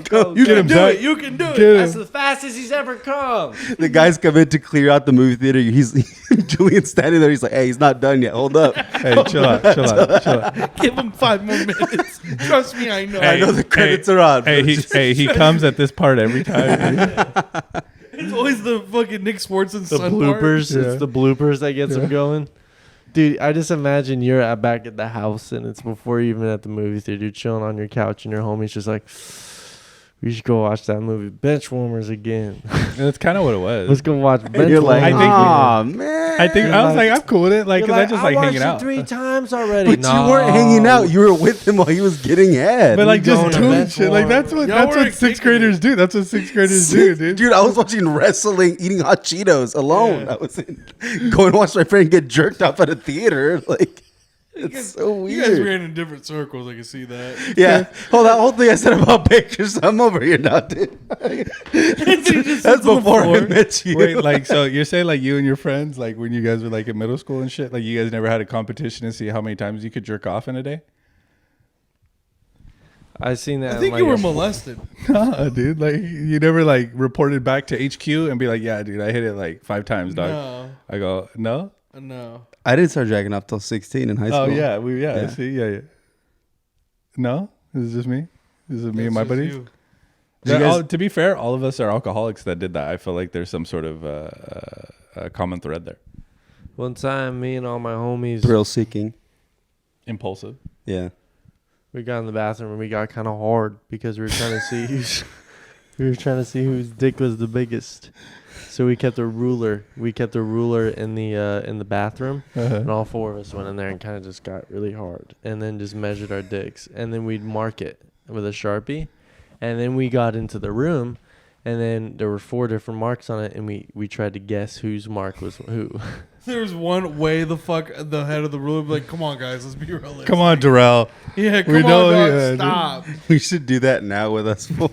[SPEAKER 2] go.
[SPEAKER 3] You
[SPEAKER 5] Get
[SPEAKER 3] can
[SPEAKER 5] him,
[SPEAKER 3] do
[SPEAKER 5] Zach.
[SPEAKER 3] it. You can do
[SPEAKER 5] Get
[SPEAKER 3] it.
[SPEAKER 5] him.
[SPEAKER 1] That's the fastest he's ever come.
[SPEAKER 2] The guys come in to clear out the movie theater. He's Julian's standing there. He's like, hey, he's not done yet. Hold up.
[SPEAKER 5] Hey, chill out.
[SPEAKER 3] Give him 5 more minutes. Trust me, I know.
[SPEAKER 2] I know the credits are on.
[SPEAKER 5] Hey, he comes at this part every time.
[SPEAKER 3] It's always the fucking Nick Swartzen
[SPEAKER 1] The
[SPEAKER 3] son
[SPEAKER 1] bloopers.
[SPEAKER 5] Yeah.
[SPEAKER 1] It's the bloopers that gets him going. Dude, I just imagine you're back at the house and it's before you're even at the movie theater. You're chilling on your couch and your homie's just like, we should go watch that movie, Benchwarmers again.
[SPEAKER 5] That's kind of what it was.
[SPEAKER 1] Let's go watch
[SPEAKER 2] And you're like,
[SPEAKER 5] I think we-
[SPEAKER 2] aw, man.
[SPEAKER 5] I was like, I'm cool with it, like,
[SPEAKER 1] You're
[SPEAKER 5] cause I just like hanging
[SPEAKER 1] watched
[SPEAKER 5] out.
[SPEAKER 1] it 3 times already.
[SPEAKER 2] But you weren't hanging out. You were with him while he was getting head.
[SPEAKER 5] But like
[SPEAKER 1] going
[SPEAKER 5] just
[SPEAKER 1] to
[SPEAKER 5] doing
[SPEAKER 1] bench
[SPEAKER 5] shit, like that's what
[SPEAKER 3] Y'all weren't
[SPEAKER 5] 6th
[SPEAKER 3] kicking
[SPEAKER 5] graders do. That's what 6th graders do, dude.
[SPEAKER 2] Dude, I was watching wrestling, eating hot Cheetos alone.
[SPEAKER 3] Yeah.
[SPEAKER 2] I was going to watch my friend get jerked off at a theater. Like, it's so
[SPEAKER 3] You guys
[SPEAKER 2] weird.
[SPEAKER 3] ran in different circles. I can see that.
[SPEAKER 2] Yeah. Hold that whole thing I said about pictures. I'm over here now, dude. That's before I met you.
[SPEAKER 5] Wait, like, so you're saying like you and your friends, like when you guys were like in middle school and shit, like you guys never had a competition to see how many times you could jerk off in a day?
[SPEAKER 1] I seen that.
[SPEAKER 3] I think you were molested.
[SPEAKER 5] Nah, dude. Like you never like reported back to HQ and be like, yeah, dude, I hit it like 5 times, dog.
[SPEAKER 3] No.
[SPEAKER 5] I go, no.
[SPEAKER 3] No.
[SPEAKER 2] I didn't start jacking off till 16 in high school.
[SPEAKER 5] Oh yeah,
[SPEAKER 2] Yeah.
[SPEAKER 5] See, yeah. No, is it just me? Is it me and my
[SPEAKER 3] That's just
[SPEAKER 5] buddies?
[SPEAKER 3] you.
[SPEAKER 2] Did you guys-
[SPEAKER 5] To be fair, all of us are alcoholics that did that. I feel like there's some sort of a common thread there.
[SPEAKER 1] One time, me and all my homies,
[SPEAKER 2] Thrill seeking.
[SPEAKER 5] Impulsive.
[SPEAKER 2] Yeah.
[SPEAKER 1] we got in the bathroom and we got kind of hard because we were trying to see whose dick was the biggest. So we kept a ruler. We kept a ruler in the bathroom, and all 4 of us went in there and kind of just got really hard, and then just measured our dicks, and then we'd mark it with a Sharpie, and then we got into the room, and then there were 4 different marks on it, and we tried to guess whose mark was who.
[SPEAKER 3] There's one way the head of the ruler be like, come on, guys, let's be realistic.
[SPEAKER 5] Come on, Darrell.
[SPEAKER 3] Yeah, come
[SPEAKER 5] We
[SPEAKER 3] on,
[SPEAKER 5] know,
[SPEAKER 3] dog,
[SPEAKER 5] yeah, dude.
[SPEAKER 3] stop.
[SPEAKER 2] We should do that now with us 4.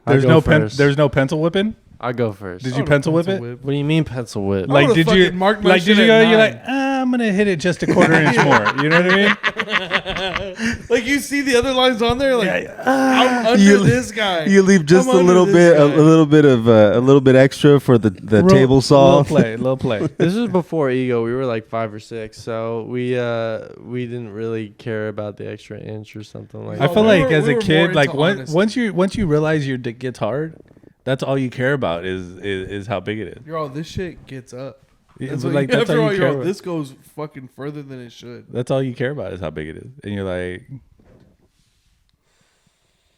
[SPEAKER 5] There's
[SPEAKER 1] I'll
[SPEAKER 5] no
[SPEAKER 1] go first.
[SPEAKER 5] there's no pencil whipping.
[SPEAKER 1] I'll go first.
[SPEAKER 5] Did you pencil whip it?
[SPEAKER 1] What do you mean pencil whip?
[SPEAKER 3] I
[SPEAKER 5] Like
[SPEAKER 3] would've
[SPEAKER 5] did you
[SPEAKER 3] fucking marked my
[SPEAKER 5] like did
[SPEAKER 3] shit
[SPEAKER 5] you
[SPEAKER 3] at
[SPEAKER 5] go? You're
[SPEAKER 3] 9.
[SPEAKER 5] like I'm gonna hit it just a quarter inch more. You know what I mean?
[SPEAKER 3] Like you see the other lines on there, like
[SPEAKER 5] Yeah,
[SPEAKER 3] I'm under
[SPEAKER 2] You-
[SPEAKER 3] this guy.
[SPEAKER 2] You leave just
[SPEAKER 3] I'm
[SPEAKER 2] a
[SPEAKER 3] under
[SPEAKER 2] little
[SPEAKER 3] this
[SPEAKER 2] bit,
[SPEAKER 3] guy.
[SPEAKER 2] a little bit extra for the table saw.
[SPEAKER 5] Little play.
[SPEAKER 1] This was before ego. We were like 5 or 6, so we didn't really care about the extra inch or something like
[SPEAKER 5] I
[SPEAKER 1] that.
[SPEAKER 5] feel
[SPEAKER 3] we
[SPEAKER 5] like
[SPEAKER 3] were-
[SPEAKER 5] as
[SPEAKER 3] we
[SPEAKER 5] a
[SPEAKER 3] were
[SPEAKER 5] kid,
[SPEAKER 3] more
[SPEAKER 5] like
[SPEAKER 3] into
[SPEAKER 5] once
[SPEAKER 3] honesty.
[SPEAKER 5] you realize your dick gets hard, that's all you care about is how big it is.
[SPEAKER 3] You're all, this shit gets up.
[SPEAKER 5] Yeah,
[SPEAKER 3] That's
[SPEAKER 5] but,
[SPEAKER 3] what
[SPEAKER 5] like,
[SPEAKER 3] you,
[SPEAKER 5] that's
[SPEAKER 3] after
[SPEAKER 5] all
[SPEAKER 3] all,
[SPEAKER 5] you
[SPEAKER 3] you're
[SPEAKER 5] care
[SPEAKER 3] all,
[SPEAKER 5] about.
[SPEAKER 3] this goes fucking further than it should.
[SPEAKER 5] That's all you care about is how big it is, and you're like,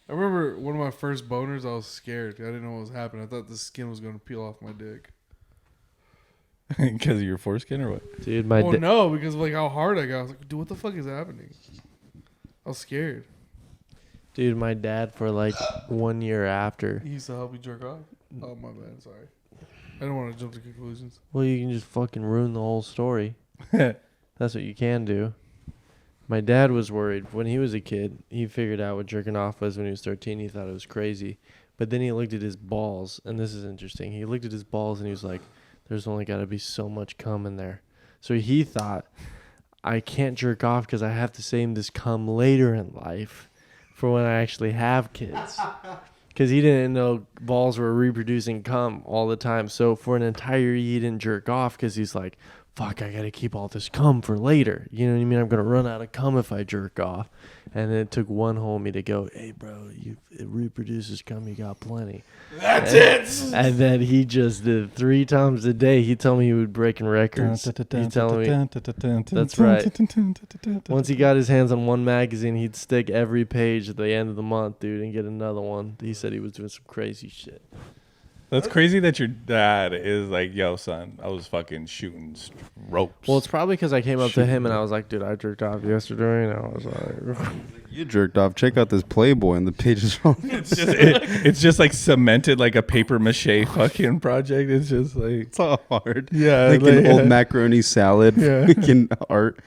[SPEAKER 3] I remember one of my first boners, I was scared. I didn't know what was happening. I thought the skin was going to peel off my dick.
[SPEAKER 5] because of your foreskin or what?
[SPEAKER 1] Dude, my
[SPEAKER 3] Well, no, because of like how hard I got. I was like, dude, what the fuck is happening? I was scared.
[SPEAKER 1] my dad for like 1 year after.
[SPEAKER 3] He used to help me jerk off. Oh, my bad. Sorry. I don't want to jump to conclusions.
[SPEAKER 1] Well, you can just fucking ruin the whole story. That's what you can do. My dad was worried when he was a kid. He figured out what jerking off was when he was 13. He thought it was crazy. But then he looked at his balls, and this is interesting. He looked at his balls and he was like, there's only got to be so much cum in there. So he thought, I can't jerk off because I have to save this cum later in life for when I actually have kids. Because he didn't know balls were reproducing cum all the time. So for an entire year, he didn't jerk off because he's like, fuck, I gotta keep all this cum for later. You know what I mean? I'm gonna run out of cum if I jerk off. And then it took one homie to go, hey, bro, it reproduces cum, you got plenty.
[SPEAKER 3] That's it.
[SPEAKER 1] And then he just did 3 times a day. He told me he was breaking records. He telling me, that's right. Once he got his hands on one magazine, he'd stick every page at the end of the month, dude, and get another one. He said he was doing some crazy shit.
[SPEAKER 5] That's crazy that your dad is like, yo, son, I was fucking shooting ropes.
[SPEAKER 1] Well, it's probably because I came up to him and I was like, dude, I jerked off yesterday. And I was like,
[SPEAKER 2] You jerked off. Check out this Playboy, and the page is wrong.
[SPEAKER 5] It's just like cemented like a paper mache fucking project. It's just like,
[SPEAKER 2] It's all hard.
[SPEAKER 5] yeah,
[SPEAKER 2] Like an old macaroni salad fucking art.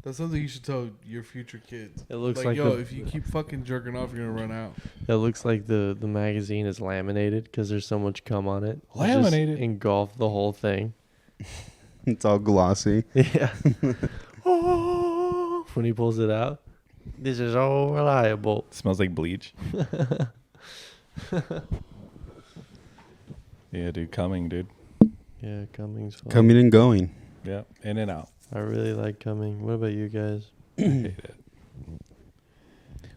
[SPEAKER 3] That's something you should tell your future kids.
[SPEAKER 1] It looks
[SPEAKER 3] like
[SPEAKER 1] like
[SPEAKER 3] yo,
[SPEAKER 1] the-
[SPEAKER 3] if you keep fucking jerking off, you're gonna run out.
[SPEAKER 1] it looks like the magazine is laminated because there's so much cum on it. It just
[SPEAKER 5] Laminated?
[SPEAKER 1] engulfed the whole thing.
[SPEAKER 2] It's all glossy.
[SPEAKER 1] Yeah. Oh, when he pulls it out, this is all reliable.
[SPEAKER 5] smells like bleach. Yeah, dude, coming, dude.
[SPEAKER 1] Yeah, cumming's fun.
[SPEAKER 2] Coming and going.
[SPEAKER 5] Yeah, in and out.
[SPEAKER 1] I really like cumming. What about you guys?
[SPEAKER 5] Hate it.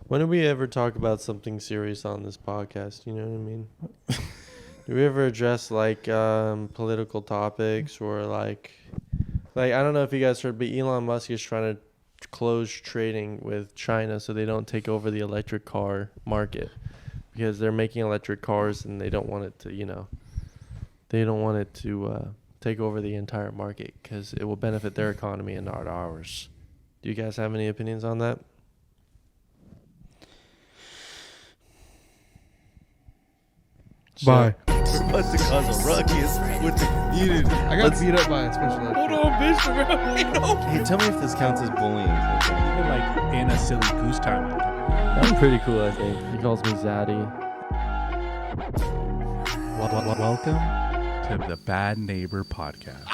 [SPEAKER 1] When did we ever talk about something serious on this podcast? You know what I mean? Do we ever address like political topics or like I don't know if you guys heard, but Elon Musk is trying to close trading with China so they don't take over the electric car market because they're making electric cars and they don't want it to, they don't want it to take over the entire market because it will benefit their economy and not ours. Do you guys have any opinions on that?
[SPEAKER 3] Bye.
[SPEAKER 1] What's the cause of ruckus with the community?
[SPEAKER 3] I got beat up by a special ed.
[SPEAKER 5] Hold on, bitch, bro.
[SPEAKER 2] Hey, tell me if this counts as bullying.
[SPEAKER 4] Even like in a silly goose time.
[SPEAKER 1] I'm pretty cool, I think. He calls me Zaddy.
[SPEAKER 4] Welcome to the Bad Neighbor Podcast.